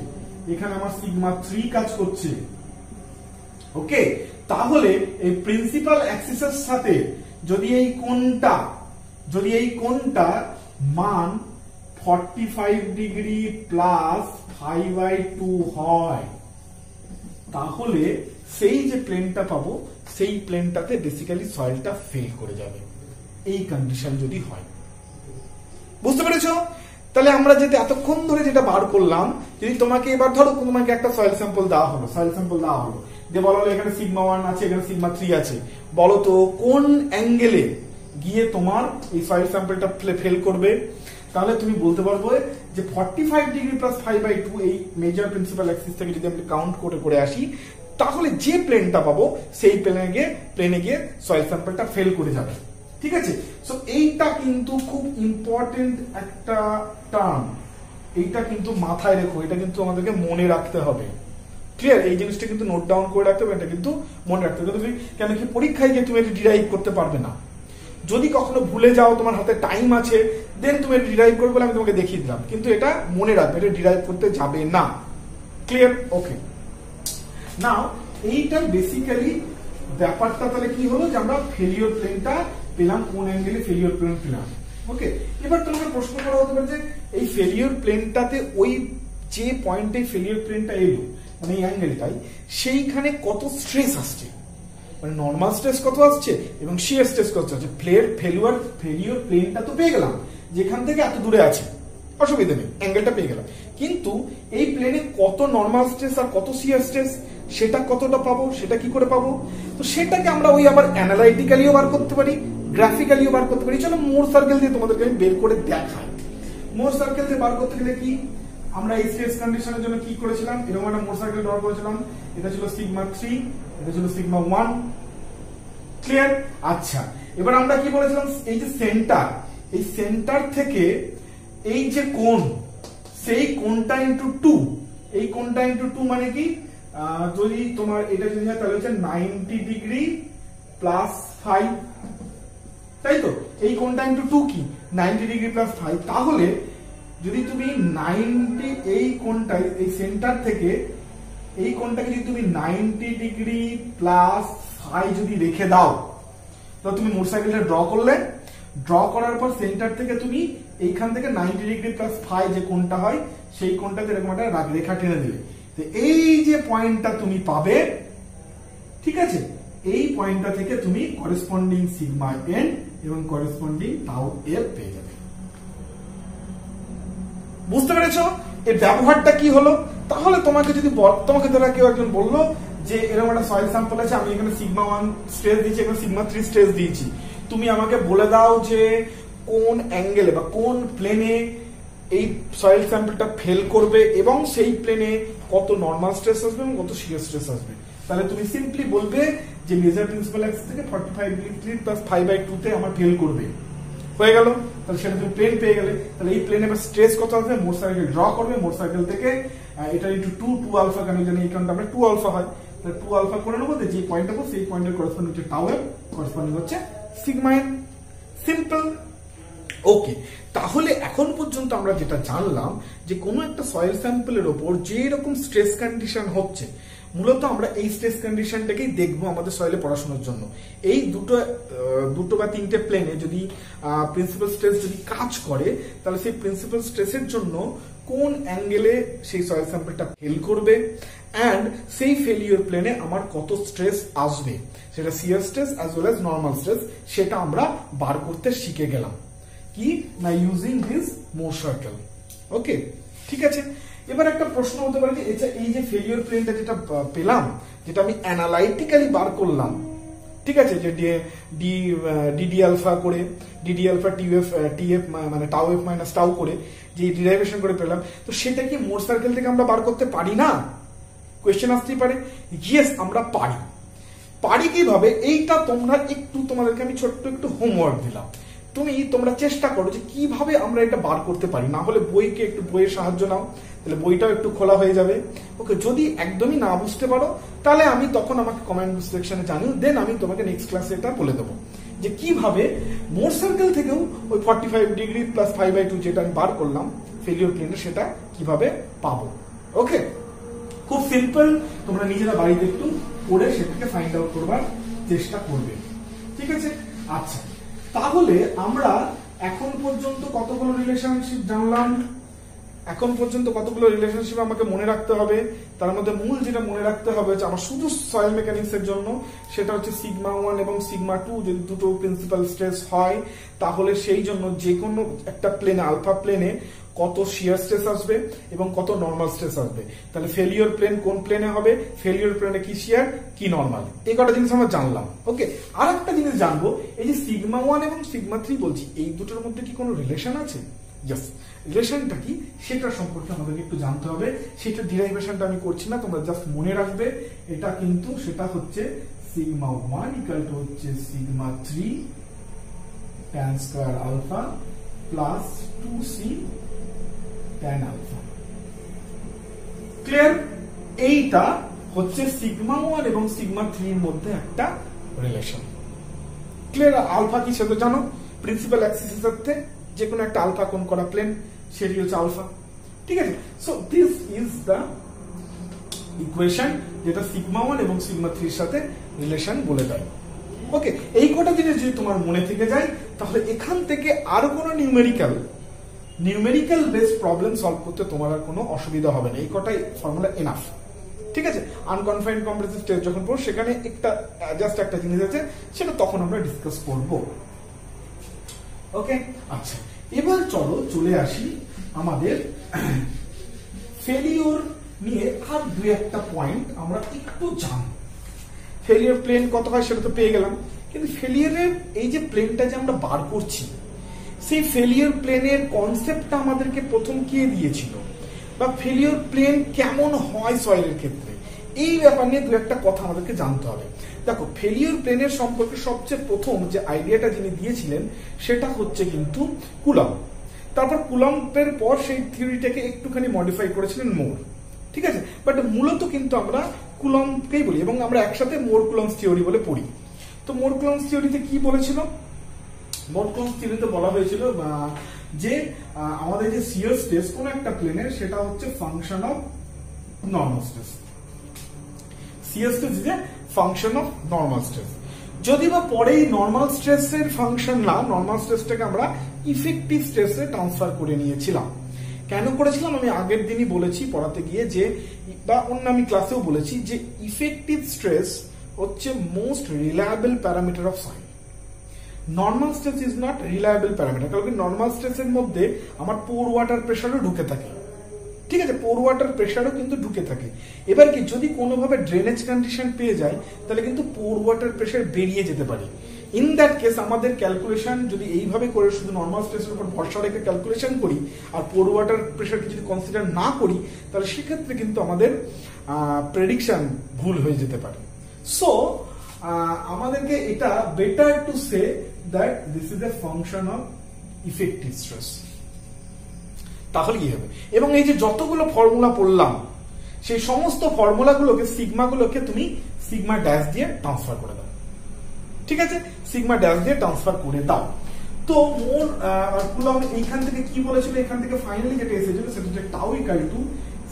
A: এখানে আমার সিগমা 3 কাজ করছে, ওকে, তাহলে এই প্রিন্সিপাল অ্যাক্সিসের সাথে যদি এই কোণটা মান 45 ডিগ্রি প্লাস 5/2 হয়, তাহলে সেই যে প্লেনটা পাবো সেই প্লেনটাতে বেসিক্যালি সয়েলটা ফেল করে যাবে, এই কন্ডিশন যদি হয়। বুঝতে পেরেছো? তাহলে আমরা যেটা এতক্ষণ ধরে যেটা বার করলাম, যদি তোমাকে এবার ধরো তোমাকে একটা সয়েল স্যাম্পল দেওয়া হলো, যে বলা হলো এখানে সিগমা 1 আছে, এখানে সিগমা 3 আছে, বলো তো কোন অ্যাঙ্গেলে গিয়ে তোমার এই সয়েল স্যাম্পলটা ফেল করবে? তাহলে তুমি বলতে পারবো যে 45 ডিগ্রি প্লাস 5/2 এই মেজর প্রিন্সিপাল অ্যাক্সিস থেকে যদি আমরা কাউন্ট করে আসি তাহলে যে প্লেনটা পাবো সেই প্লেনে গিয়ে সয়েল স্যাম্পলটা ফেল করে যাবে। ঠিক আছে? সো এইটা কিন্তু খুব ইম্পর্টেন্ট একটা টার্ম, এইটা কিন্তু মাথায় রেখো, এটা কিন্তু আমাদেরকে মনে রাখতে হবে। ক্লিয়ার? এই জিনিসটা কিন্তু নোট ডাউন করে রাখতে হবে, এটা কিন্তু মনে রাখতে হবে। কেন কি পরীক্ষায় গিয়ে তুমি এটা ডিরাইভ করতে পারবে না, যদি কখনো ভুলে যাও, তোমার হাতে টাইম আছে, দেন তুমি এটা ডিরাইভ করবে, আমি তোমাকে দেখিয়ে দিলাম, কিন্তু এটা মনে রাখবে, এটা ডিরাইভ করতে যাবে না। ক্লিয়ার? ওকে, নাও এইটা বেসিক্যালি ব্যাপারটা তাহলে কি হলো যে আমরা ফেলিওর প্লেনটা পেলাম, কোন অ্যাঙ্গেলে ফেলিওর প্লেন পেলাম। ওকে, এবার তোমাকে প্রশ্ন করা হতে পারে যে এই ফেলিওর প্লেনটাতে ওই যে পয়েন্টে ফেলিওর প্লেনটা এলো, মানে এই অ্যাঙ্গেলটাই, সেইখানে কত স্ট্রেস আসছে, মানে নর্মাল স্ট্রেস কত আসছে এবং শিয়ার স্ট্রেস কত আসছে। ফেলিওর প্লেনটা তো পেয়ে গেলাম, যেখান থেকে এত দূরে আছে, অসুবিধা নেই, অ্যাঙ্গেলটা পেয়ে গেলাম, কিন্তু এই প্লেনে কত নর্মাল স্ট্রেস আর কত শিয়ার স্ট্রেস, সেটা কতটা পাবো, সেটা কি করে পাবো? তো সেটাকে আমরা ওই আবার অ্যানালাইটিক্যালিও বার করতে পারি, গ্রাফিক্যালিও বার করতে পারি। চলো মোর সার্কেল দিয়ে তোমাদেরকে আমি বের করে দেখাই। মোর সার্কেল দিয়ে বার করতে গেলে কি আমরা এই স্ট্রেস কন্ডিশনের জন্য কি করেছিলাম, এরকম একটা মোর সার্কেল ড্র করেছিলাম, এটা ছিল সিগমা 3, এটা ছিল সিগমা 1। ক্লিয়ার? আচ্ছা, এবার আমরা কি বলেছিলাম, এই যে সেন্টার, এই সেন্টার থেকে এই যে কোণ, সেই কোণটা ইনটু 2, এই কোণটা ইনটু 2 মানে কি, যদি তোমার এটা যদি হয় তাহলে হচ্ছে 90 ডিগ্রি প্লাস 5। তাই তো? এই কোণটা ইনটু 2 কি 90 ডিগ্রি প্লাস 5। তাহলে যদি তুমি 90 এই কোণটাই এই সেন্টার থেকে এই কোণটাকে যদি তুমি 90 ডিগ্রি প্লাস 5 যদি রেখে দাও, তো তুমি মোটরসাইকেলটা ড্র করলে, ড্র করার পর সেন্টার থেকে তুমি এইখান থেকে 90 ডিগ্রি প্লাস 5 যে কোণটা হয় সেই কোণটাতে এরকম একটা রেখা টেনে দিলে, তো এই যে পয়েন্টটা তুমি পাবে, ঠিক আছে, এই পয়েন্টটা থেকে তুমি করেসপন্ডিং সিগমা এন এবং করেসপন্ডিং টাউ এফ পেয়ে যাবে। বুঝতে পেরেছো এর ব্যবহারটা কি হলো? তাহলে তোমাকে যদি তোমাকে ধরা কেউ একজন বললো যে এরকম একটা সয়েল স্যাম্পল আছে, আমি এখানে সিগমা 1 স্ট্রেস দিয়েছি, এখানে সিগমা 3 স্ট্রেস দিয়েছি, তুমি আমাকে বলে দাও যে কোন অ্যাঙ্গেলে বা কোন প্লেনে এই সয়েল স্যাম্পলটা ফেল করবে এবং সেই প্লেনে কত নরমাল স্ট্রেস আসবে এবং কত শিয়ার স্ট্রেস আসবে। তাহলে তুমি সিম্পলি বলবে যে মেজর প্রিন্সিপাল অ্যাক্সিস থেকে 45 ডিগ্রি প্লাস 5/2 তে আমার ফেল করবে, হয়ে গেল। তাহলে সেটা তুমি প্লেন পেয়ে গেলে। তাহলে এই প্লেনে স্ট্রেস কত আসবে, মোটরসাইকেল ড্র করবে, মোটরসাইকেল থেকে এটা ইনটু 2 আলফা, কেন জানি এই কারণটা আমরা 2 আলফা হয়, তাহলে 2 আলফা করে নেবো, যে পয়েন্টটা পাবো সেই পয়েন্টের করেসপন্ডিং হচ্ছে টাউ এফ, করেসপন্ডিং হচ্ছে সিগমা এন। সিম্পল। ওকে, তাহলে এখন পর্যন্ত আমরা যেটা জানলাম যে কোনো একটা সয়েল স্যাম্পলের ওপর যে রকম স্ট্রেস কন্ডিশন হচ্ছে, মূলত আমরা এই স্ট্রেস কন্ডিশনটাকেই দেখবো আমাদের সয়েলে পড়াশোনার জন্য। এই দুটো বা তিনটে প্লেনে যদি প্রিন্সিপাল স্ট্রেস যদি কাজ করে, তাহলে সেই প্রিন্সিপাল স্ট্রেসের জন্য কোন অ্যাঙ্গেলে সেই সয়েল স্যাম্পলটা ফেল করবে অ্যান্ড সেই ফেলিওর প্লেনে আমার কত স্ট্রেস আসবে, সেটা shear stress as well as normal stress, সেটা আমরা বার করতে শিখে গেলাম কি না, ইউজিং দিস মোর সার্কেল। ওকে, ঠিক আছে। এবার একটা প্রশ্ন হতে পারে যে এই যে ফেলিওর প্লেনটা যেটা পেলাম, যেটা আমি অ্যানালাইটিক্যালি বার করলাম, ঠিক আছে, যে ডিডি আলফা করে, ডিডি আলফা টিএফ মানে টাউ এফ মাইনাস টাউ করে যে ডিরাইভেশন করে পেলাম, তো সেটা কি মোর সার্কেল থেকে আমরা বার করতে পারি না? কোয়েশ্চেন আসতেই পারে। ইয়েস, আমরা পারি। পারি কিভাবে? এইটা তোমরা একটু, তোমাদেরকে আমি ছোট্ট একটু হোমওয়ার্ক দিলাম, তোমরা চেষ্টা করো যে কিভাবে আমরা এটা বার করতে পারি। না হলে বইয়ের সাহায্য নাও, তাহলে বইটাও একটু খোলা হয়ে যাবে। ওকে, যদি একদমই না বুঝতে পারো তাহলে আমি তখন আমাকে কমেন্ট সেকশনে জানিও, দেন আমি তোমাকে নেক্সট ক্লাসে এটা বলে দেবো যে কিভাবে মোর সার্কেল থেকেও ওই 45 ডিগ্রি প্লাস 5/2 যেটা আমি বার করলাম ফেলিওর প্লেনে, সেটা কিভাবে পাবো। ওকে, খুব সিম্পল। তোমরা নিজেরা বাড়িতে একটু পড়ে সেটাকে ফাইন্ড আউট করবার চেষ্টা করবে, ঠিক আছে। আচ্ছা, তাহলে আমরা এখন পর্যন্ত কতগুলো রিলেশনশিপ জানলাম? এখন পর্যন্ত কতগুলো রিলেশনশিপ আমাকে মনে রাখতে হবে? তার মধ্যে মূল যেটা মনে রাখতে হবে হচ্ছে আমার শুধু সয়েল মেকানিক্স এর জন্য, সেটা হচ্ছে সিগমা 1 এবং সিগমা 2 যদি দুটো প্রিন্সিপাল স্ট্রেস হয়, তাহলে সেই জন্য যে কোনো একটা প্লেনে, আলফা প্লেনে কত শিয়ার স্ট্রেস আসবে এবং কত নরমাল স্ট্রেস আসবে। তাহলে ফেলিওর প্লেন কোন প্লেনে হবে, ফেলিওর প্লেনে কি শিয়ার কি নরমাল, এই কটা জিনিস আমরা জানলাম। ওকে, আর একটা জিনিস জানবো, এই যে সিগমা 1 এবং সিগমা 3 বলছি, এই দুটোর মধ্যে কি কোনো রিলেশন আছে? ইয়েস, রিলেশনটা কি সেটা সম্পর্কে আমাদেরকে একটু জানতে হবে। সেটা ডিরাইভেশনটা আমি করছি না, তোমরা জাস্ট মনে রাখবে। এটা কিন্তু সেটা হচ্ছে সিগমা 1 ইকুয়াল টু হচ্ছে sigma 3 tan square alpha plus 2c tan alpha. Clear? এইটা হচ্ছে সিগমা 1 এবং সিগমা 3 এর মধ্যে একটা রিলেশন। ক্লিয়ার? আলফা কি সেটা জানো, প্রিন্সিপাল অ্যাক্সিসের সাথে যে কোনো একটা আলফা কোণ করা প্লেন, সেটি হচ্ছে আলফা, ঠিক আছে। So this is the equation যেটা সিগমা 1 এবং সিগমা 3 এর সাথে রিলেশন বলে দেয়। ওকে, এই কটা জিনিস যদি তোমার মনে থেকে যায়, তাহলে এখান থেকে আর কোনো নিউমেরিক্যাল বেসড প্রবলেম সলভ করতে তোমার আর কোনো অসুবিধা হবে না। এই কটাই ফর্মুলা এনাফ, ঠিক আছে। আনকনফাইন্ড কম্প্রেসিভ স্ট্রেস যখন পড়ো, সেখানে জাস্ট একটা জিনিস আছে, সেটা তখন আমরা ডিসকাস করব। ওকে, আচ্ছা, এবার চলে আসি আমাদের ফেলিওর নিয়ে। আর দুই একটা পয়েন্ট আমরা একটু জানব। ফেলিওর প্লেন কত হয় সেটা তো পেয়ে গেলাম, কিন্তু ফেলিওরের এই যে প্লেনটা যে আমরা বার করছি, সেই ফেলিওর প্লেনের কনসেপ্টটা আমাদেরকে প্রথম কে দিয়েছিল, বা ফেলিওর প্লেন কেমন হয় সয়েলের ক্ষেত্রে, এই ব্যাপার নিয়ে দু একটা কথা আমাদেরকে জানতে হবে। দেখো, ফেলিওর প্লেনের সম্পর্কে সবচেয়ে প্রথম যে আইডিয়াটা যিনি দিয়েছিলেন সেটা হচ্ছে কিন্তু কুলম্ব। তারপর কুলম্বের পর সেই থিওরিটাকে একটুখানি মডিফাই করেছিলেন মোর, ঠিক আছে। বাট মূলত কিন্তু আমরা কুলম্বকেই বলি এবং আমরা একসাথে মোর কুলম্বস থিওরি বলে পড়ি। তো মোর কুলম্বস থিওরিতে কি বলেছিল, মোট ক্লজ থিওরিতে বলা হয়েছিল যে আমাদের যে শিয়ার স্ট্রেস কোন একটা প্লেনের সেটা হচ্ছে function of normal stress. Shear stress is a function of normal stress. যদি বা পরে এই নর্মাল স্ট্রেসের ফাংশন না, নর্মাল স্ট্রেসটাকে আমরা ইফেক্টিভ স্ট্রেসে ট্রান্সফার করে নিয়েছিলাম। কেন করেছিলাম আমি আগের দিনই বলেছি পড়াতে গিয়ে, যে বা অন্য আমি ক্লাসেও বলেছি যে ইফেক্টিভ স্ট্রেস হচ্ছে most reliable parameter of soil. Normal stress is not reliable parameter, কারণ নর্মাল স্ট্রেসের মধ্যে আমার পোর ওয়াটার প্রেশারও ঢুকে থাকে, ঠিক আছে, পোর ওয়াটার প্রেশারও কিন্তু ঢুকে থাকে। এবার কি যদি কোনোভাবে ড্রেনেজ কন্ডিশন পেয়ে যায় তাহলে কিন্তু পোর ওয়াটার প্রেশার বেরিয়ে যেতে পারে। ইন দ্যাট কেস আমাদের ক্যালকুলেশন যদি এইভাবে করে শুধু নর্মাল স্ট্রেসের উপর ভরসা রেখে ক্যালকুলেশন করি আর পোর ওয়াটার প্রেশারকে যদি কনসিডার না করি তাহলে সেক্ষেত্রে কিন্তু আমাদের প্রেডিকশন ভুল হয়ে যেতে পারে। সো আমাদেরকে এটা better to say that this is a function of effective stress. তাহলে কি হবে, এবং এই যে যতগুলো ফর্মুলা পড়লাম সেই সমস্ত ফর্মুলাগুলোকে সিগমাগুলোকে তুমি সিগমা ড্যাশ দিয়ে ট্রান্সফার করে দাও, ঠিক আছে, সিগমা ড্যাশ দিয়ে ট্রান্সফার করে দাও। তো মোর কুলম্ব এইখান থেকে কি বলেছিল, এখান থেকে ফাইনালি যেটা এসেছিল সেটা হচ্ছে tau equal to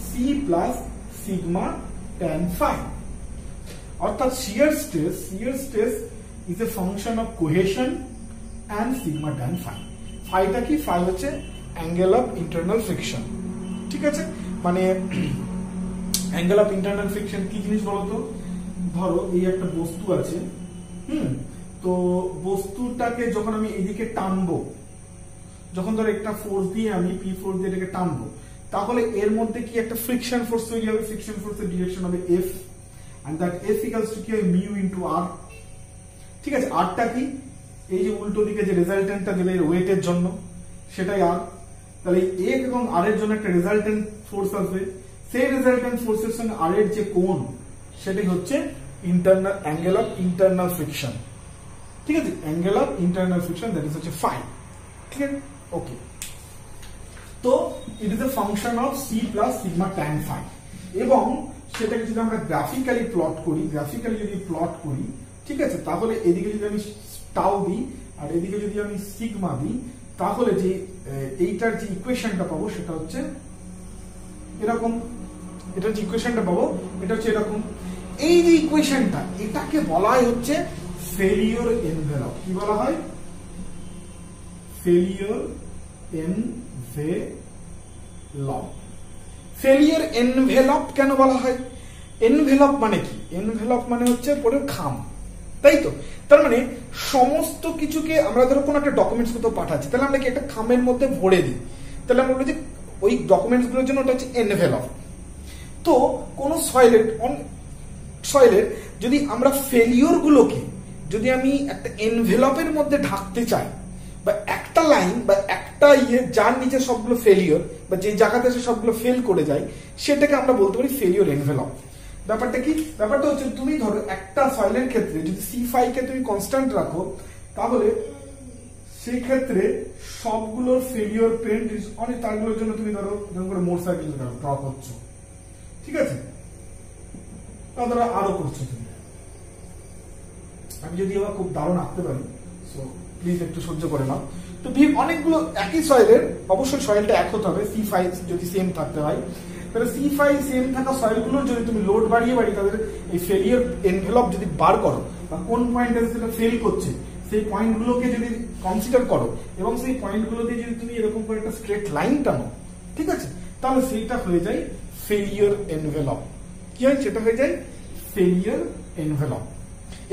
A: C plus sigma tan phi. অর্থাৎ shear stress is a function of cohesion and sigma tan phi. ফাইটা কি, ফাই হচ্ছে অ্যাঙ্গেল অফ ইন্টারনাল ফ্রিকশন, ঠিক আছে, মানে অ্যাঙ্গেল অফ ইন্টারনাল ফ্রিকশন কি জিনিস বলতো, ধরো এই একটা বস্তু আছে, তো বস্তুটাকে যখন আমি এদিকে টানবো, যখন ধরো একটা ফোর্স দিয়ে আমি পি ফোর্স দিয়ে এটাকে টানবো, তাহলে এর মধ্যে কি একটা ফ্রিকশন ফোর্স তৈরি হবে, ফ্রিকশন ফোর্সের ডিরেকশন হবে F, and that F equals to কি হয় মিউ ইনটু আর, ঠিক আছে, আরটা কি, এই যে উল্টো দিকে যে রেজাল্টেন্টটা দেবে এর ওয়েটের জন্য সেটাই আর। তাহলে এ এবং আর এর জন্য একটা রেজাল্টেন্ট ফোর্স আসবে, সেই রেজাল্টেন্ট ফোর্সের সঙ্গে আর এর যে কোণ সেটাই হচ্ছে internal angle of internal friction, ঠিক আছে, angle of internal friction that is হচ্ছে ফাই, ঠিক আছে, ওকে। তো it is a function of C plus sigma tan phi, এবং সেটাকে যদি আমরা গ্রাফিক্যালি প্লট করি, ঠিক আছে, তাহলে এদিকে যদি আমি টাউ দিই আর এদিকে যদি আমি সিগমা দিই তাহলে যে এইটার যে ইকুয়েশনটা পাবো সেটা হচ্ছে এরকম, এটার যে ইকুয়েশনটা পাবো এটা হচ্ছে এরকম। এই যে ইকুয়েশনটা এটাকে বলা হয় হচ্ছে ফেলিওর এনভেলপ। কি বলা হয়, ফেলিওর এনভেলপ। ফেলিওর এনভেলপ কেন বলা হয়, এনভেলপ মানে কি, এনভেলপ মানে হচ্ছে পরে খাম, তাই তো, তার মানে সমস্ত কিছুকে আমরা ধরো কোনো একটা ডকুমেন্টস কোথাও পাঠাচ্ছি, তাহলে আমরা কি একটা খামের মধ্যে ভরে দিই, তাহলে আমরা বলি যে ওই ডকুমেন্টস গুলোর জন্য ওটা হচ্ছে এনভেলপ। তো কোন সয়েলের যদি আমরা ফেলিওর গুলোকে যদি আমি একটা এনভেলপের মধ্যে ঢাকতে চাই, বা একটা লাইন বা একটা যার নিচে সবগুলো ফেলিওর বা যে জায়গাতে সবগুলো ফেল করে যায় সেটাকে আমরা বলতে পারি ফেলিওর এনভেলপ। ব্যাপারটা কি, ব্যাপারটা হচ্ছে তুমি ধরো একটা সয়েলের ক্ষেত্রে যদি C5 কে তুমি কনস্ট্যান্ট রাখো তাহলে সেই ক্ষেত্রে সবগুলোর ফেলিওর পেন্ট অনেক, তারগুলোর জন্য তুমি ধরো যেমন করে মোটর সাইকেল ড্র করছো, ঠিক আছে, ধরো আরো করছো তুমি, আমি যদি আবার খুব দারুণ আঁকতে পারি, সো প্লিজ একটু সহ্য করে নাও। তো অনেকগুলো একই সয়েলের, অবশ্যই সয়েলটা এক হতে হবে, C5 যদি সেম থাকতে হয়, তাহলে C5 সেম থাকা সয়েলগুলোর যদি তুমি লোড বাড়িয়ে তাদের এই ফেলিওর এনভেলপ যদি বার করো বা কোন পয়েন্টে সেটা ফেল করছে সেই পয়েন্টগুলোকে যদি কনসিডার করো এবং সেই পয়েন্টগুলো দিয়ে যদি তুমি এরকম করে একটা স্ট্রেট লাইন টানো, ঠিক আছে, তাহলে সেইটা হয়ে যায় ফেলিওর এনভেলপ। কি হয়, সেটা হয়ে যায় ফেলিওর এনভেলপ।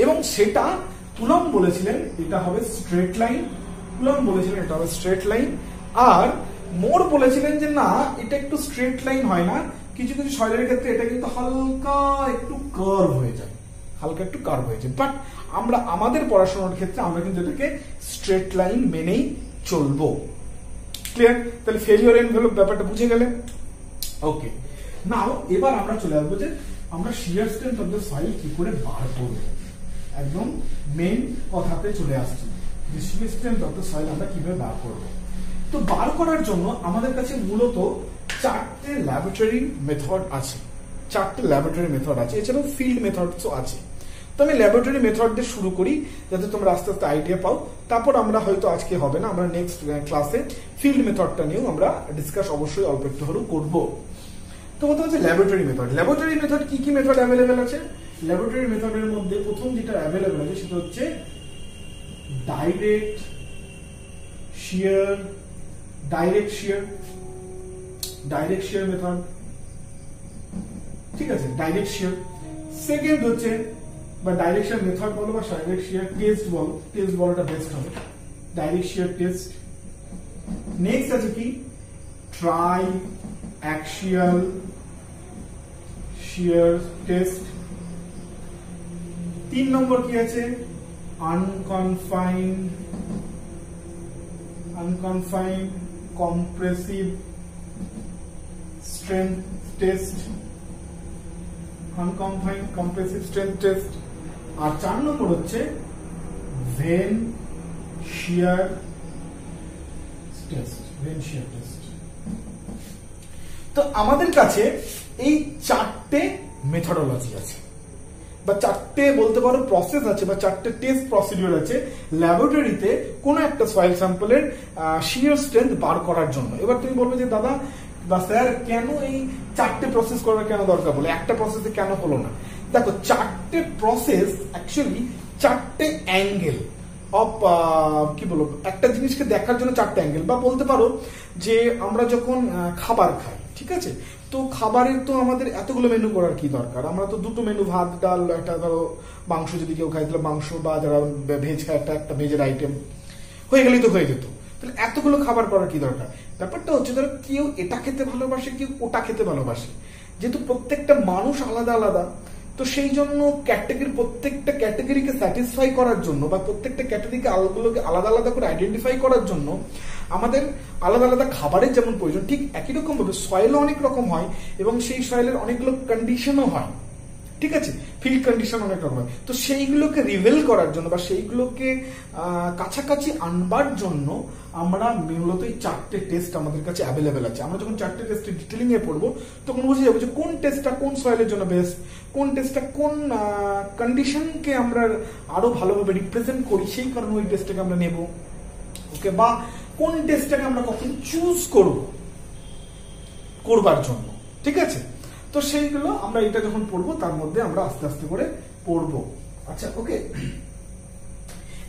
A: এবং সেটা কুলম্ব বলেছিলেন এটা হবে স্ট্রেট লাইন, কুলম্ব বলেছিলেন এটা হবে স্ট্রেট লাইন, আর মোর বলেছিলেন যে না এটা একটু স্ট্রেট লাইন হয় না, কিছু কিছু সয়েলের ক্ষেত্রে এটা কিন্তু হালকা একটু কার্ভ হয়ে যায়, হালকা একটু কার্ভ হয়ে যায়, বাট আমরা আমাদের পড়াশোনার ক্ষেত্রে আমরা কিন্তু এটাকে স্ট্রেট লাইন মেনেই চলবো। ক্লিয়ার? তাহলে ফেলিওর এনভেলপ ব্যাপারটা বুঝে গেলে, ওকে। নাও এবার আমরা চলে আসবো যে আমরা শিয়ার স্ট্রেংথ অফ দ্য সয়েল কি করে বার করবো, একদম মেইন কথাতে চলে আসছি যে শিয়ার স্ট্রেংথ অফ দ্য সয়েল আমরা কিভাবে বার করবো। তো বার করার জন্য আমাদের কাছে মূলত চারটে ল্যাবরেটরি মেথড আছে, এছাড়াও ফিল্ড মেথডসও আছে। তো আমি ল্যাবরেটরি মেথড দিয়ে শুরু করি যাতে তোমরা আস্তে আস্তে আইডিয়া পাও। তারপর আমরা হয়তো আজকে হবে না, আমরা নেক্সট ক্লাসে ফিল্ড মেথডটা নিয়েও আমরা ডিসকাস অবশ্যই অল্প একটু হলেও করবো। তো বলতে হচ্ছে ল্যাবরেটরি মেথড। ল্যাবরেটরি মেথড কি কি মেথড অ্যাভেলেবেল আছে? ল্যাবরেটরি মেথডের মধ্যে প্রথম যেটা অ্যাভেলেবেল আছে সেটা হচ্ছে ডাইরেক্ট শিয়ার মেথড, ঠিক আছে, ডাইরেক্ট শিয়ার। সেকেন্ড হচ্ছে বা ডাইরেক্ট শিয়ার মেথড বলো বা ডাইরেক্ট শিয়ার টেস্ট বলো, টেস্ট বলাটা বেস্ট হবে, ডাইরেক্ট শিয়ার টেস্ট। নেক্সট আছে কি ট্রাই অ্যাক্সিয়াল শিয়ার টেস্ট। 3 নম্বর কি আছে unconfined compressive strength test, unconfined compressive strength test. আর 4 নম্বর হচ্ছে ভেন শিয়ার টেস্ট। তো আমাদের কাছে এই 4টে মেথডোলজি আছে বা 4টে বলতে পারো প্রসেস আছে বা 4টে টেস্ট প্রসিডিউর আছে ল্যাবরেটরিতে কোনো একটা সয়েল স্যাম্পলের শিয়ার স্ট্রেংথ বার করার জন্য। এবার তুমি বলবে যে দাদা বা স্যার কেন এই 4টে প্রসেস করার কেন দরকার, বলে একটা প্রসেসে কেন হলো না? দেখো 4টে প্রসেস অ্যাকচুয়ালি 4টে অ্যাঙ্গেল অফ কি বলবো একটা জিনিসকে দেখার জন্য 4টে অ্যাঙ্গেল। বা বলতে পারো যে আমরা যখন খাবার খাই, ঠিক আছে, তো খাবারের তো আমাদের এতগুলো মেনু করার কি দরকার? আমরা তো 2টো মেনু, ভাত ডাল, একটা ধরো মাংস যদি কেউ খাই তাহলে মাংস, বা যারা ভেজ খায় একটা ভেজের আইটেম হয়ে গেলেই তো হয়ে যেত। তাহলে এতগুলো খাবার করার কি দরকার? ব্যাপারটা হচ্ছে ধরো কেউ এটা খেতে ভালোবাসে, কেউ ওটা খেতে ভালোবাসে, যেহেতু প্রত্যেকটা মানুষ আলাদা আলাদা, তো সেই জন্য প্রত্যেকটা ক্যাটাগরিকে স্যাটিসফাই করার জন্য বা প্রত্যেকটা ক্যাটাগরিকে আলাদা আলাদা করে আইডেন্টিফাই করার জন্য আমাদের আলাদা আলাদা খাবারের যেমন প্রয়োজন, ঠিক একই রকম ভাবে সয়েলও অনেক রকম হয় এবং সেই সয়েলের অনেকগুলো কন্ডিশনও হয়, ঠিক আছে, ফিল্ড কন্ডিশন অনেক রকম হয়। তো সেইগুলোকে রিভেল করার জন্য বা সেইগুলোকে কাছাকাছি আনবার জন্য আমরা মূলত এই 4টে টেস্ট আমাদের কাছে অ্যাভেলেবেল আছে। আমরা যখন 4টে টেস্টের ডিটেলিং এ পড়বো তখন বুঝে যাবো যে কোন টেস্টটা কোন সয়েলের জন্য বেস্ট, কোন টেস্টটা কোন কন্ডিশনকে আমরা আরো ভালোভাবে রিপ্রেজেন্ট করি, সেই কারণে ওই টেস্টটাকে আমরা নেব, ওকে, বা কোন টেস্টটাকে আমরা কখন চুজ করবার জন্য, ঠিক আছে। তো সেইগুলো আমরা এটা যখন পড়বো তার মধ্যে আমরা আস্তে আস্তে করে পড়বো। আচ্ছা, ওকে,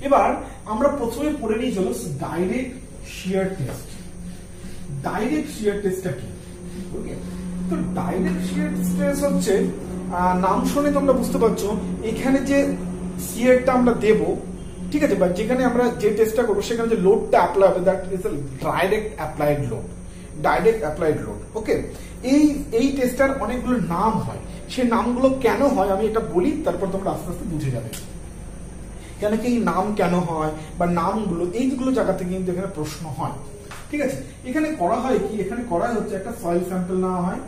A: এবার আমরা প্রথমে পড়ে নিই চলো ডাইরেক্ট শিয়ার টেস্ট। ডাইরেক্ট শিয়ার টেস্টটা কি? ওকে, তো ডাইরেক্ট শিয়ার টেস্ট হচ্ছে নাম শুনে তোমরা বুঝতে পারছো এখানে যে শিয়ারটা আমরা দেব, ঠিক আছে, বা যেখানে আমরা যে টেস্টটা করবো সেখানে যে লোডটা অ্যাপ্লাই হবে that is a direct applied load. Okay, এই টেস্টার অনেকগুলো নাম হয়, সেই নামগুলো কেন হয় আমি এটা বলি, তারপর তোমরা আস্তে আস্তে বুঝে যাবে কেন কি এই নাম কেন হয় বা নামগুলো, এইগুলো জায়গা থেকে কিন্তু এখানে প্রশ্ন হয়, ঠিক আছে। এখানে করা হয় কি, এখানে করা হচ্ছে একটা সয়েল স্যাম্পল নেওয়া হয়,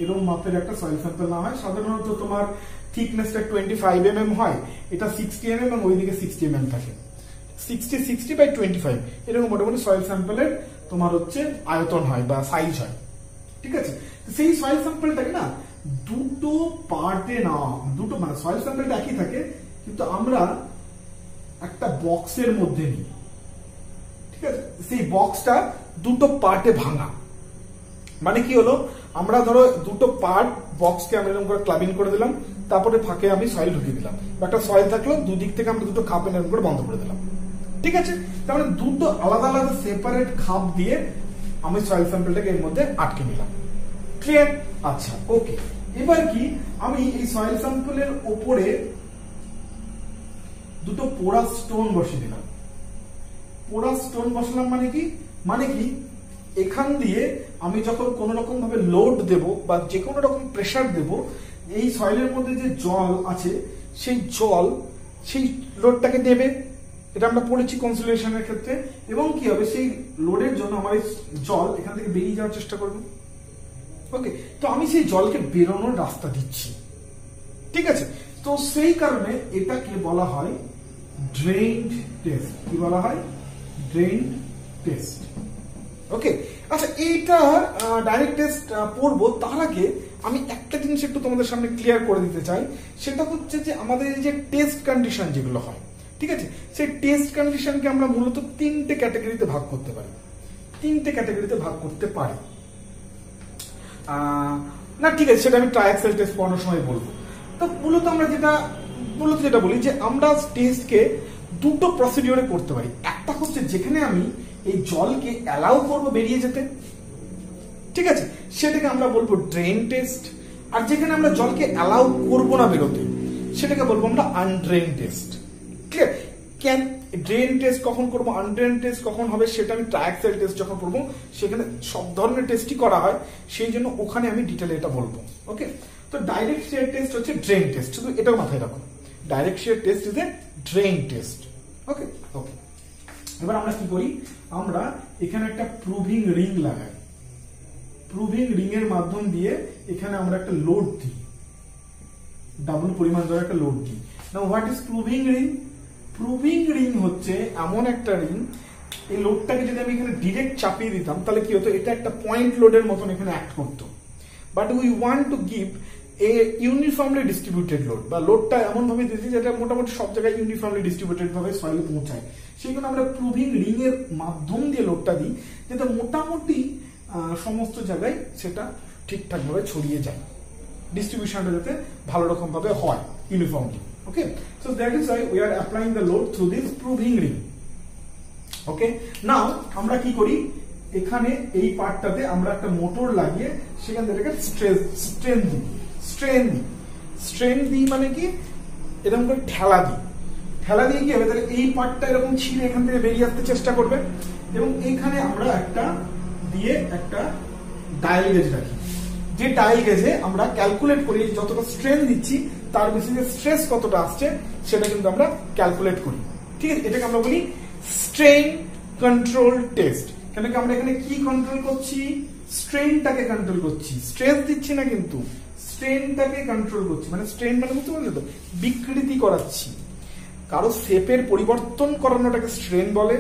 A: এরকম মাপের একটা সয়েল স্যাম্পল নেওয়া হয়। সাধারণত তোমার থিকনেসটা 25 mm হয়, এটা 60 mm এবং ওইদিকে 60 mm থাকে, 60/25 এরকম মোটামুটি সয়েল স্যাম্পলের তোমার হচ্ছে আয়তন হয় বা সাইজ হয়, ঠিক আছে। সেই সয়েল স্যাম্পলটাকে না 2টো পার্টে নেওয়া, দুটো মানে সয়েল স্যাম্পলটা একই থাকে কিন্তু আমরা একটা বক্সের মধ্যে নিই, ঠিক আছে। সেই বক্সটা 2টো পার্টে ভাঙা, মানে কি হলো, আমরা ধরো 2টো পার্ট বক্সকে আমরা এরকম করে ক্লাবিং করে দিলাম, তারপরে ফাঁকে আমি সয়েল ঢুকিয়ে দিলাম, একটা সয়েল থাকলো, দুদিক থেকে আমরা 2টো খাপ এরকম করে বন্ধ করে দিলাম, ঠিক আছে। তার মানে 2টো আলাদা আলাদা সেপারেট খাপ দিয়ে আমি সয়েল স্যাম্পলটাকে এর মধ্যে আটকে নিলাম, ক্লিয়ার? আচ্ছা, ওকে, এবার কি আমি এই সয়েল স্যাম্পলের ওপরে 2টো পোড়া স্টোন বসিয়ে দিলাম। পোড়া স্টোন বসালাম মানে কি এখান দিয়ে আমি যখন কোন রকম ভাবে লোড দেব বা যে কোনো রকম প্রেসার দেব, এই সয়েলের মধ্যে যে জল আছে সেই জল সেই লোডটাকে দেবে, এটা আমরা পড়েছি কনসোলিডেশনের ক্ষেত্রে। এবং কি হবে, সেই লোডের জন্য আমার এই জল এখান থেকে বেরিয়ে যাওয়ার চেষ্টা করবে, ওকে। তো আমি সেই জলকে বেরোনোর রাস্তা দিচ্ছি, ঠিক আছে। তো সেই কারণে এটাকে বলা হয় ড্রেইনড টেস্ট। কি বলা হয়? ড্রেইনড টেস্ট, ওকে। আচ্ছা, এইটা ডাইরেক্ট টেস্ট পড়বো, তার আগে আমি একটা জিনিস একটু তোমাদের সামনে ক্লিয়ার করে দিতে চাই, সেটা হচ্ছে যে আমাদের এই যে টেস্ট কন্ডিশন যেগুলো হয়, ঠিক আছে, সেই টেস্ট কন্ডিশনকে আমরা মূলত তিনটে ক্যাটাগরিতে ভাগ করতে পারি। না ঠিক আছে, সেটা আমি ট্রায়াক্সেল টেস্ট পড়ানোর সময় বলবো। তো মূলত আমরা যেটা বলি যে আমরা টেস্টকে দুটো প্রসিডিওরে করতে পারি। একটা হচ্ছে যেখানে আমি এই জলকে অ্যালাউ করবো বেরিয়ে যেতে, ঠিক আছে, সেটাকে আমরা বলবো ড্রেন টেস্ট। আর যেখানে আমরা জলকে অ্যালাউ করবো না বেরোতে, সেটাকে বলবো আমরা আনড্রেন টেস্ট। ক্লিয়ার? কেন ড্রেন টেস্ট কখন করবো, আনড্রেন টেস্ট কখন হবে, সেটা আমি ট্রায়াক্সেল টেস্ট যখন করবো, সেখানে সব ধরনের টেস্টই করা হয়, সেই জন্য ওখানে আমি ডিটেলে এটা বলবো। ওকে, তো ডাইরেক্ট শিয়ার টেস্ট হচ্ছে ড্রেন টেস্ট, শুধু এটাও মাথায় রাখো, direct shear test is a drain test. Okay okay, এবার আমরা কি করি, আমরা এখানে একটা প্রুভিং রিং লাগাই। প্রুভিং রিং এর মাধ্যম দিয়ে এখানে আমরা একটা লোড দিই, ডাবল পরিমাণ ধরে একটা লোড দিই। Now what is proving ring? Proving ring হচ্ছে এমন একটা রিং, এই লোডটাকে যদি আমি এখানে ডিরেক্ট চাপিয়ে দিতাম তাহলে কি হতো, এটা একটা পয়েন্ট লোডের মতন এখানে অ্যাক্ট করতো। But we want to give a uniformly distributed load, বা লোডটা এমন ভাবে দিয়েছি যেটা মোটামুটি সব জায়গায় ইউনিফর্মলি ডিস্ট্রিবিউটেড ভাবে সয়েলে পৌঁছায়। সেই জন্য আমরা প্রুভিং রিং এর মাধ্যম দিয়ে লোডটা দিই, যাতে মোটামুটি সমস্ত জায়গায় সেটা ঠিকঠাক ভাবে ছড়িয়ে যায়, ডিস্ট্রিবিউশনটা যাতে ভালো রকম ভাবে হয় uniformly. Okay, so that is why we are applying the load through this proving ring. Okay, now আমরা কি করি, এখানে এই পার্টটাতে আমরা একটা মোটর লাগিয়ে সেখান থেকে স্ট্রেন দিই, মানে কি এরকম করে ঠেলা দিয়ে কি হবে, তাহলে এই পার্টটা এরকম ছিঁড়ে এখান থেকে বেরিয়ে আসতে চেষ্টা করবে, এবং এইখানে আমরা একটা ডায়াল গেজ রাখি, যে ডায়াল গেজে আমরা ক্যালকুলেট করি যতটা স্ট্রেন দিচ্ছি তার বেসিসে স্ট্রেস কতটা আসছে সেটা কিন্তু আমরা ক্যালকুলেট করি। ঠিক আছে, এটাকে আমরা বলি স্ট্রেন কন্ট্রোল টেস্ট। কেন কি আমরা এখানে কি কন্ট্রোল করছি, স্ট্রেনটাকে কন্ট্রোল করছি, স্ট্রেস দিচ্ছি না, কিন্তু স্ট্রেনটাকে কন্ট্রোল করছি। মানে স্ট্রেন মানে বুঝতে পারছো তো, বিকৃতি করাচ্ছি, কারো শেপের পরিবর্তন করানোটাকে স্ট্রেন বলে।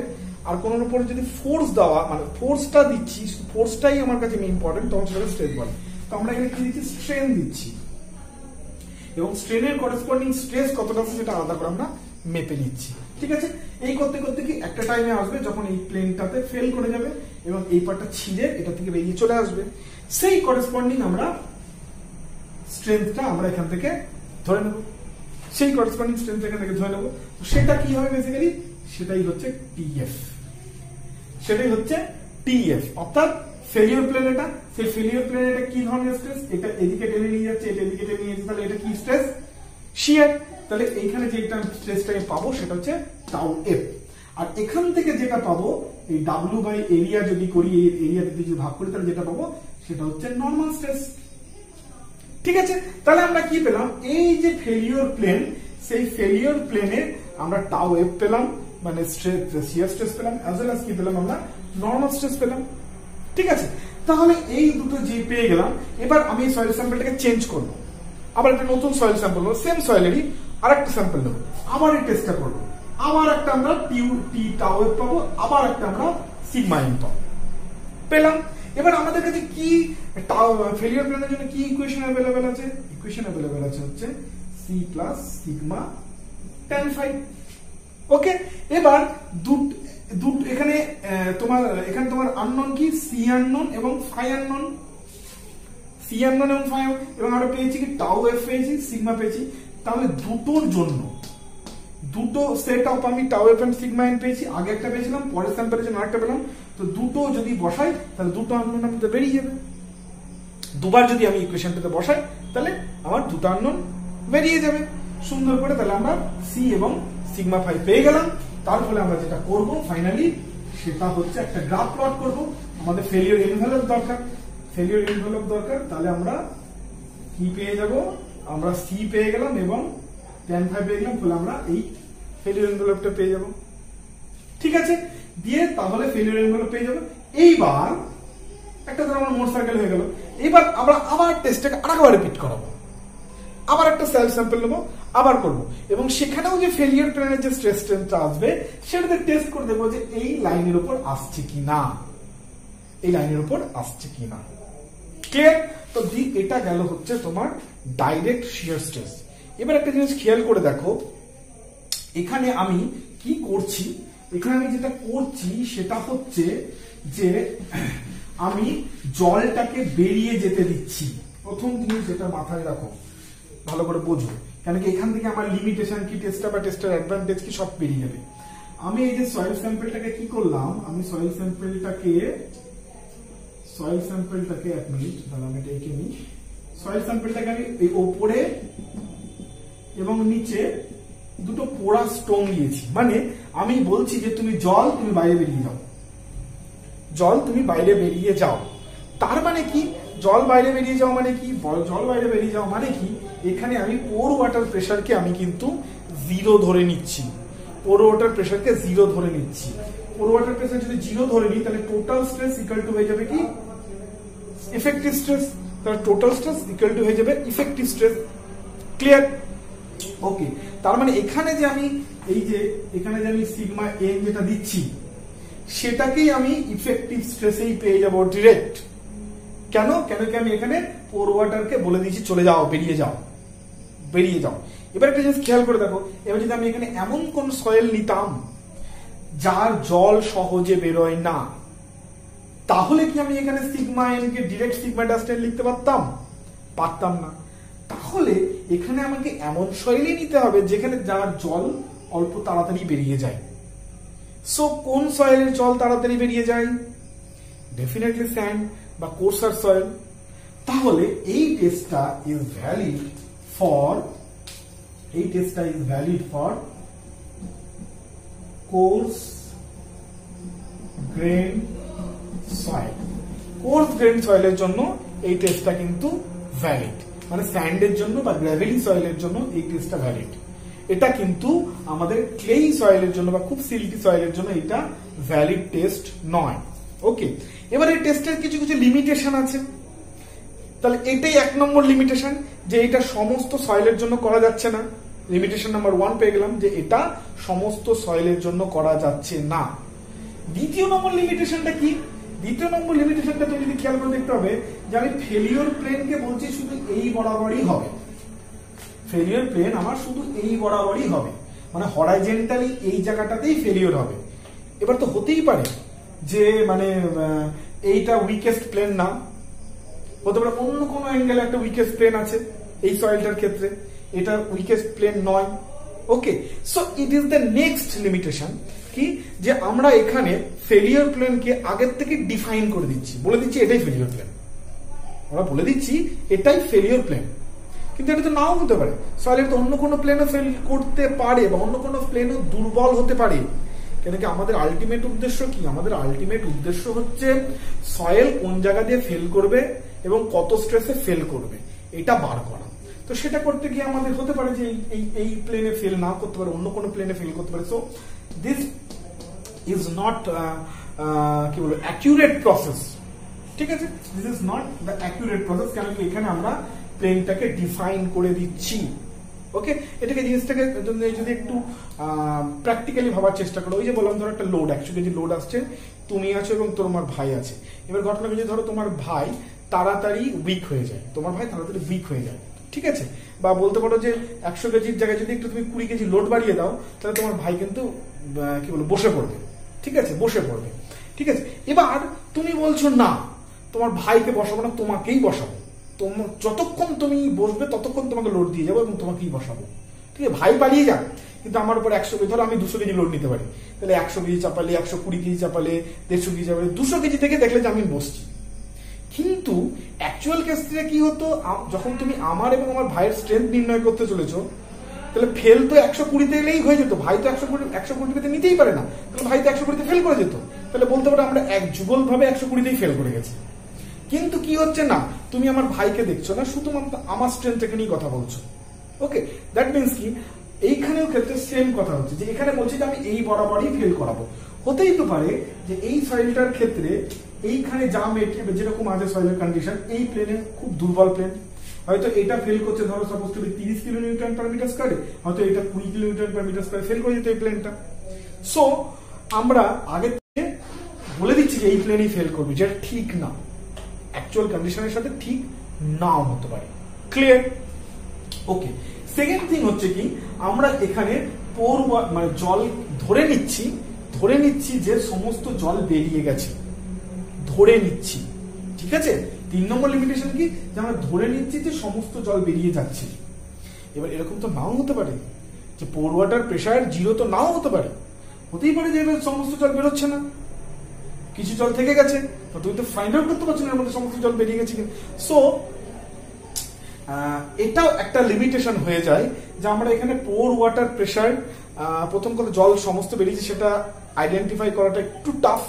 A: আর কোন উপরে যদি ফোর্স দেওয়া, মানে ফোর্সটা দিচ্ছি, ফোর্সটাই আমার কাছে ইম্পর্টেন্ট, তখন সেটাকে স্ট্রেস বলে। তো আমরা এখানে কি দিচ্ছি, স্ট্রেন দিচ্ছি, এবং স্ট্রেনের করেসপন্ডিং স্ট্রেস কতটা আছে সেটা আলাদা করে আমরা মেপে নিচ্ছি। ঠিক আছে, এই করতে করতে কি একটা টাইমে আসবে যখন এই প্লেনটাতে ফেল করে যাবে এবং এই পার্টটা ছিঁড়ে এটা থেকে বেরিয়ে চলে আসবে, সেই করেসপন্ডিং আমরা স্ট্রেংথটা আমরা এখান থেকে ধরে নেব, সেই করেসপন্ডিং স্ট্রেংথ এখান থেকে ধরে নেব। সেটা কি হবে বেসিক্যালি, সেটাই হচ্ছে টিএফ, অর্থাৎ ফেলিওর প্লেন। এটা সেই ফেলিওর প্লেন, এটা কি ধরনের স্ট্রেস, এটা এদিকে টেনে নিয়ে যাচ্ছে, এটা এদিকে টেনে নিয়ে যাচ্ছে, তাহলে এটা কি স্ট্রেস, শিয়ার। তাহলে এইখানে যে স্ট্রেসটা পাবো সেটা হচ্ছে টাউ এফ। আর এখান থেকে যেটা পাবো, এই ডাব্লিউ বাই এরিয়া যদি করি, এই এরিয়া যদি ভাগ করি, তাহলে যেটা পাবো সেটা হচ্ছে নর্মাল স্ট্রেস। ঠিক আছে, তাহলে আমরা কি পেলাম, এই যে ফেলিওর প্লেন, সেই ফেলিওর প্লেনে আমরা টাউ এফ পেলাম, মানে শিয়ার স্ট্রেস পেলাম, অ্যাজ ওয়েল অ্যাজ কি পেলাম, আমরা নর্মাল স্ট্রেস পেলাম। ঠিক আছে, তাহলে এই দুটো যে পেয়ে গেলাম, এবার আমি সয়েল স্যাম্পলটাকে চেঞ্জ করব, আবার একটা নতুন সয়েল স্যাম্পল নেবো, সেম সয়েলেরই আরেকটা স্যাম্পল নেবো, আবার এই টেস্টটা করবো, আবার একটা আমরা টাউ এফ পাবো, আবার একটা আমরা সিগমা এম পাবো, পেলাম। এবার আমাদের কাছে কি ফেলিওর প্লেনের জন্য কি ইকুয়েশন অ্যাভেলেবেল আছে, ইকুয়েশন অ্যাভেলেবেল আছে হচ্ছে C plus sigma tan phi। Okay, এবার এখানে তোমার আননোন কি, সি আননোন এবং ফাই আননোন, এবং আমরা পেয়েছি কি টাউ এফ পেয়েছি, সিগমা পেয়েছি। তাহলে দুটোর জন্য দুটো সেট অফ আমি tau F and sigma N পেয়েছি, আগে একটা পেয়েছিলাম, পরের স্যাম্পলের জন্য আরেকটা পেলাম। তো দুটো যদি বসাই তাহলে দুটো আননোন আমাদের বেরিয়ে যাবে। দুবার যদি আমি ইকুয়েশনটাতে বসাই তাহলে আমার দুটো আননোন বেরিয়ে যাবে সুন্দর করে। তাহলে আমরা সি এবং সিগমা ফাই পেয়ে গেলাম। তার ফলে আমরা যেটা করব ফাইনালি, সেটা হচ্ছে একটা গ্রাফ প্লট করব। আমাদের ফেলিওর এনভেলপ দরকার, তাহলে আমরা কি পেয়ে যাব, আমরা সি পেয়ে গেলাম এবং tan phi পেয়ে গেলাম, ফলে আমরা এই ফেলিওর এনভেলপটা পেয়ে যাব। ঠিক আছে, দিয়ে তাহলে ফেলিওর এনভেলপ পেয়ে যাব। এইবার একটা ধরো আমার মোট সার্কেল হয়ে গেল, এবার আমরা আবার টেস্টটাকে আরেকবার রিপিট করাবো, আবার একটা সেল স্যাম্পল নেবো, আবার করব, এবং সেখানেও যে ফেলিওর প্লেনের যে স্ট্রেস স্ট্রেনটা আসবে সেটাতে টেস্ট করে দেখবো যে এই লাইনের উপর আসছে কিনা, ক্লিয়ার? তো এটা গেল হচ্ছে তোমার ডাইরেক্ট শিয়ার স্ট্রেস। এবার একটা জিনিস খেয়াল করে দেখো, এখানে আমি কি করছি, এখানে আমি যেটা করছি সেটা হচ্ছে যে আমি জলটাকে বেরিয়ে যেতে দিচ্ছি। প্রথম জিনিস যেটা মাথায় রাখো, ভালো করে বোঝো, কেন কি এখান থেকে আমার লিমিটেশন কি, টেস্টার বা টেস্টার অ্যাডভান্টেজ কি, সব বেরিয়ে যাবে। আমি এই যে সয়েল স্যাম্পলটাকে কি করলাম, আমি সয়েল স্যাম্পলটাকে এক মিনিট দাঁড়া, আমি এটা এঁকে নিই। সয়েল স্যাম্পলটাকে আমি এই ওপরে এবং নিচে দুটো পোড়া স্টোন দিয়েছি। মানে আমি বলছি যে তুমি জল, তুমি বাইরে বেরিয়ে যাও, জল তুমি বাইরে বেরিয়ে যাও। তার মানে কি, জল বাইরে বেরিয়ে যাওয়া মানে কি, জল বাইরে বেরিয়ে যাওয়া মানে কি, এখানে আমি পোর ওয়াটার প্রেশারকে আমি কিন্তু জিরো ধরে নিচ্ছি, পোর ওয়াটার প্রেশারকে জিরো ধরে নিচ্ছি। পোর ওয়াটার প্রেশার যদি জিরো ধরে নিই, তাহলে টোটাল স্ট্রেস ইকুয়াল টু হয়ে যাবে কি ইফেক্টিভ স্ট্রেস, তাহলে টোটাল স্ট্রেস ইকুয়াল টু হয়ে যাবে ইফেক্টিভ স্ট্রেস। ক্লিয়ার? ওকে, তার মানে এখানে যে আমি সিগমা এন যেটা দিচ্ছি সেটাকেই আমি ইফেক্টিভ স্ট্রেসেই পেয়ে যাব ডিরেক্ট। কেন কি আমি এখানে পোর ওয়াটারকে বলে দিয়েছি চলে যাও, বেরিয়ে যাও। এবার একটা জিনিস খেয়াল করে দেখো, এবার যদি আমি এখানে এমন কোন সয়েল নিতাম যার জল সহজে বেরোয় না, তাহলে কি আমি এখানে sigma N K direct sigma dust N লিখতে পারতাম না। তাহলে এখানে আমাকে এমন সয়েলই নিতে হবে যেখানে যার জল অল্প তাড়াতাড়ি বেরিয়ে যায়। সো কোন সয়েলের জল তাড়াতাড়ি বেরিয়ে যায়? ডেফিনেটলি স্যান্ড বা কোর্সার সয়েল। তাহলে এই টেস্টটা is valid for coarse grain soil. Coarse grain সয়েলের জন্য এই টেস্টটা কিন্তু ভ্যালিড, মানে স্যান্ডের জন্য বা গ্র্যাভেলি সয়েলের জন্য এই টেস্টটা ভ্যালিড। এটা কিন্তু আমাদের ক্লেই সয়েলের জন্য বা খুব সিল্কি সয়েলের জন্য এটা ভ্যালিড টেস্ট নয়। ওকে, এবার এই টেস্টের কিছু লিমিটেশন আছে। তাহলে এটাই 1 নম্বর লিমিটেশন, যে এটা সমস্ত সয়েলের জন্য করা যাচ্ছে না। লিমিটেশন নাম্বার 1 পেয়ে গেলাম, যে এটা সমস্ত সয়েলের জন্য করা যাচ্ছে না। দ্বিতীয় নম্বর লিমিটেশনটা কি? দ্বিতীয় নম্বর লিমিটেশনটা তুমি যদি খেয়াল করে দেখতে হবে, যে আমি ফেলিওর প্লেনকে বলছি শুধু এই বরাবরই হবে। ফেলিওর প্লেন আমার শুধু এই বরাবরই হবে, মানে হরাইজেন্টালি এই জায়গাটাতেই ফেলিওর হবে। এবার তো হতেই পারে যে মানে এইটা উইকেস্ট প্লেন না, হতে পারে অন্য কোনো অ্যাঙ্গেলে একটা উইকেস্ট প্লেন আছে এই সয়েলটার ক্ষেত্রে, এটা উইকেস্ট প্লেন নয়। Okay, so it is the next limitation কি, যে আমরা এখানে ফেলিওর প্লেনকে আগের থেকে ডিফাইন করে দিচ্ছি, বলে দিচ্ছি এটাই ফেলিওর প্লেন। আমরা বলে দিচ্ছি এটাই ফেলিওর প্লেন, কিন্তু এটা তো নাও হতে পারে। সয়েলের তো অন্য কোনো প্লেনও ফেল করতে পারে বা অন্য কোনো প্লেনও দুর্বল হতে পারে। কেন কি আমাদের আলটিমেট উদ্দেশ্য কি? আমাদের আলটিমেট উদ্দেশ্য হচ্ছে সয়েল কোন জায়গা দিয়ে ফেল করবে এবং কত স্ট্রেসে ফেল করবে এটা বার করা। তো সেটা করতে গিয়ে আমাদের হতে পারে যে এই প্লেনে ফেল না করতে পারে, অন্য কোনো প্লেনে ফেল করতে পারে। সো দিস ইজ নট কি বলবো অ্যাকিউরেট প্রসেস। ঠিক আছে, this is not the accurate process, কেন কি এখানে আমরা প্লেনটাকে ডিফাইন করে দিচ্ছি। ওকে, এটাকে জিনিসটাকে যদি একটু প্র্যাকটিক্যালি ভাবার চেষ্টা করো, ওই যে বললাম ধরো একটা লোড 100 কেজি লোড আসছে, তুমি আছো এবং তোমার ভাই আছে। এবার ঘটনা যে ধরো তোমার ভাই তাড়াতাড়ি উইক হয়ে যায়, ঠিক আছে, বা বলতে পারো যে 100 কেজির জায়গায় যদি একটু তুমি 20 কেজি লোড বাড়িয়ে দাও, তাহলে তোমার ভাই কিন্তু কি বলবো বসে পড়বে। ঠিক আছে, ঠিক আছে। এবার তুমি বলছো না, তোমার ভাইকে বসাবো না, তোমাকেই বসাবো। যতক্ষণ তুমি বসবে ততক্ষণ তোমাকে লোড দিয়ে যাবো এবং তোমাকেই বসাবো। ঠিক আছে, ভাই পালিয়ে যাক, কিন্তু আমার উপর 100 কেজি, ধরো আমি 200 কেজি লোড নিতে পারি, তাহলে 100 কেজি চাপালে, 120 কেজি চাপালে, 150 কেজি চাপালে, 200 কেজি থেকে দেখলে যে আমি বসছি। কিন্তু অ্যাকচুয়াল ক্ষেত্রে কি হতো, যখন তুমি আমার এবং আমার ভাইয়ের স্ট্রেংথ নির্ণয় করতে চলেছো, তাহলে ফেল তো 120 এলেই হয়ে যেত। ভাই তো 120 নিতেই পারে না, তাহলে ভাই তো 120 ফেল করে যেত। তাহলে বলতে পারো আমরা এক যুগল ভাবে 120 ফেল করে গেছি। কিন্তু কি হচ্ছে না, তুমি আমার ভাইকে দেখছো না, শুধুমাত্র আমার স্ট্রেংথটাকে নিয়ে কথা বলছো। ওকে, দ্যাট মিনস কি এইখানেও ক্ষেত্রে সেম কথা হচ্ছে, যে এখানে বলছি যে আমি এই বরাবরই ফেল করাবো। হতেই তো পারে যে এই সয়েলটার ক্ষেত্রে এইখানে যা মেটেরিয়াল যেরকম আছে সয়েলের কন্ডিশন, এই প্লেনে খুব দুর্বল প্লেন, হয়তো এটা ফেল করছে ধরো suppose to be 30 kilonewton per metre স্কয়ারে, হয়তো এটা 20 কিলোনিউটন পার মিটার স্কয়ারে ফেল করে যেত এই প্লেনটা। সো আমরা আগে থেকে বলে দিচ্ছি যে এই প্লেনই ফেল করবে, যেটা ঠিক না, অ্যাকচুয়াল কন্ডিশনের সাথে ঠিক নাও হতে পারে। ক্লিয়ার? ওকে, সেকেন্ড থিং হচ্ছে কি, আমরা এখানে পোর মানে জল ধরে নিচ্ছি যে সমস্ত জল বেরিয়ে গেছে, ধরে নিচ্ছি, ঠিক আছে। 3 নম্বর লিমিটেশন কি, যে আমরা ধরে নিচ্ছি যে সমস্ত জল বেরিয়ে যাচ্ছে। এবার এরকম তো নাও হতে পারে যে পোর ওয়াটার প্রেসার 0 তো নাও হতে পারে, হতেই পারে যে সমস্ত জল বেরোচ্ছে না, কিছু জল থেকে গেছে, তো তুমি তো ফাইন্ড আউট করতে পারছো না এর মধ্যে সমস্ত জল বেরিয়ে গেছে। সো এটাও একটা লিমিটেশন হয়ে যায় যে আমরা এখানে পোর ওয়াটার প্রেসার, প্রথম কথা জল সমস্ত বেরিয়েছে সেটা আইডেন্টিফাই করাটা একটু টাফ।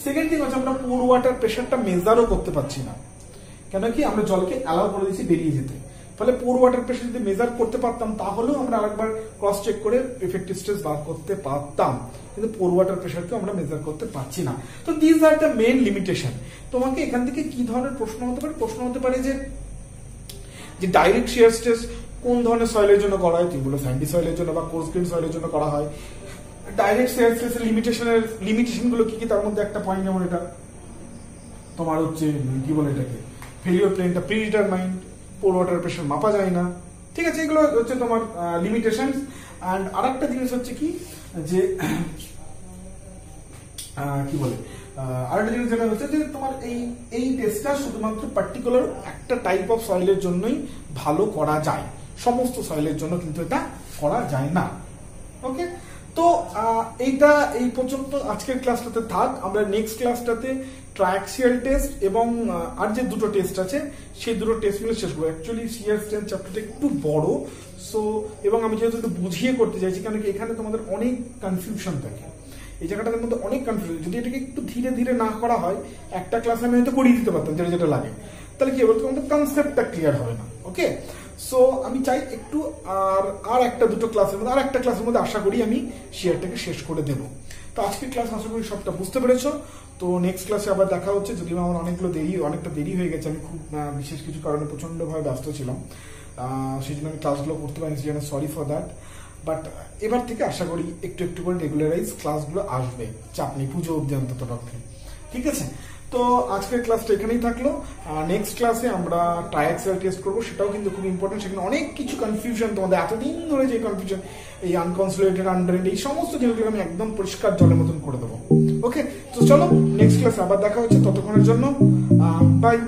A: সেকেন্ড থিং হচ্ছে আমরা পোর ওয়াটার প্রেসারটা মেজারও করতে পারছি না, কেন কি আমরা জলকে অ্যালাউ করে দিচ্ছি বেরিয়ে যেতে। ফলে পোর ওয়াটার প্রেসার যদি মেজার করতে পারতাম তাহলেও আমরা আরেকবার ক্রস চেক করে এফেক্টিভ স্ট্রেস বার করতে পারতাম, কিন্তু পোর ওয়াটার প্রেসারকে আমরা মেজার করতে পারছি না। তো this are the main limitation. তোমাকে এখান থেকে কি ধরনের প্রশ্ন হতে পারে? প্রশ্ন হতে পারে যে ডাইরেক্ট শিয়ার স্ট্রেস কোন ধরনের সয়েলের জন্য করা হয়, তুমি বলো স্যান্ডি সয়েলের জন্য বা কোর্স গ্রেন সয়েলের জন্য করা হয়। ডাইরেক্ট শিয়ার স্ট্রেসের লিমিটেশন গুলো কি কি, তার মধ্যে একটা পয়েন্ট যেমন এটা তোমার হচ্ছে কি বলে এটাকে ফেলিওর প্লেনটা প্রিডিটারমাইন্ড, পোর ওয়াটার প্রেসার মাপা যায় না, ঠিক আছে, এগুলো হচ্ছে তোমার লিমিটেশন। অ্যান্ড আরেকটা জিনিস হচ্ছে কি যে কি বলে আরেকটা জিনিস যেটা হচ্ছে যে তোমার এই টেস্টটা শুধুমাত্র পার্টিকুলার একটা টাইপ অফ সয়েলের জন্যই ভালো করা যায়, সমস্ত সয়েলের জন্য কিন্তু এটা করা যায় না। ওকে, তো এইটা এই পর্যন্ত আজকের ক্লাসটাতে থাক। আমরা নেক্সট ক্লাসটাতে ট্রায়াক্সিয়াল টেস্ট এবং আর যে দুটো টেস্ট আছে সেই দুটো টেস্ট মিলে শেষ করবো। অ্যাকচুয়ালি শিয়ার স্ট্রেন্থ চ্যাপ্টারটা একটু বড়, সো এবং আমি যেহেতু একটু বুঝিয়ে করতে চাইছি, কারণ কি এখানে তোমাদের অনেক কনফিউশন থাকে, এই জায়গাটার মধ্যে অনেক কনফিউশন। যদি এটাকে একটু ধীরে ধীরে না করা হয়, একটা ক্লাস আমি হয়তো করিয়ে দিতে পারতাম যেটা যেটা লাগে, তাহলে কি হবে তোমাদের কনসেপ্টটা ক্লিয়ার হবে না। ওকে, সো আমি চাই একটু আর একটা দুটো ক্লাসের মধ্যে, আর একটা ক্লাসের মধ্যে আশা করি আমি শেয়ারটাকে শেষ করে দেবো। তো আজকের ক্লাস আশা করি সবটা বুঝতে পেরেছো। তো নেক্সট ক্লাসে আবার দেখা হচ্ছে, যদিও আমার অনেকটা দেরি হয়ে গেছে, আমি খুব বিশেষ কিছু কারণে প্রচন্ডভাবে ব্যস্ত ছিলাম, সেই জন্য আমি ক্লাসগুলো করতে পারিনি, সেই জন্য সরি ফর দ্যাট। বাট এবার থেকে আশা করি একটু একটু করে রেগুলারাইজ ক্লাসগুলো আসবে, চাপ নেই, পুজো অব্দি অন্তত পক্ষে, ঠিক আছে। তো আজকের ক্লাসটা এখানেই থাকলো। নেক্সট ক্লাসে আমরা ট্রায়াক্সিয়াল টেস্ট করবো, সেটাও কিন্তু খুব ইম্পর্টেন্ট। সেখানে অনেক কিছু কনফিউশন, তোমাদের এতদিন ধরে যে কনফিউশন, এই আনকনসোলিডেটেড আন্ডারএন্ড, এই সমস্ত জিনিসগুলো আমি একদম পরিষ্কার জলের মতন করে দেবো। ওকে, তো চলো নেক্সট ক্লাসে আবার দেখা হচ্ছে, ততক্ষণের জন্য বাই।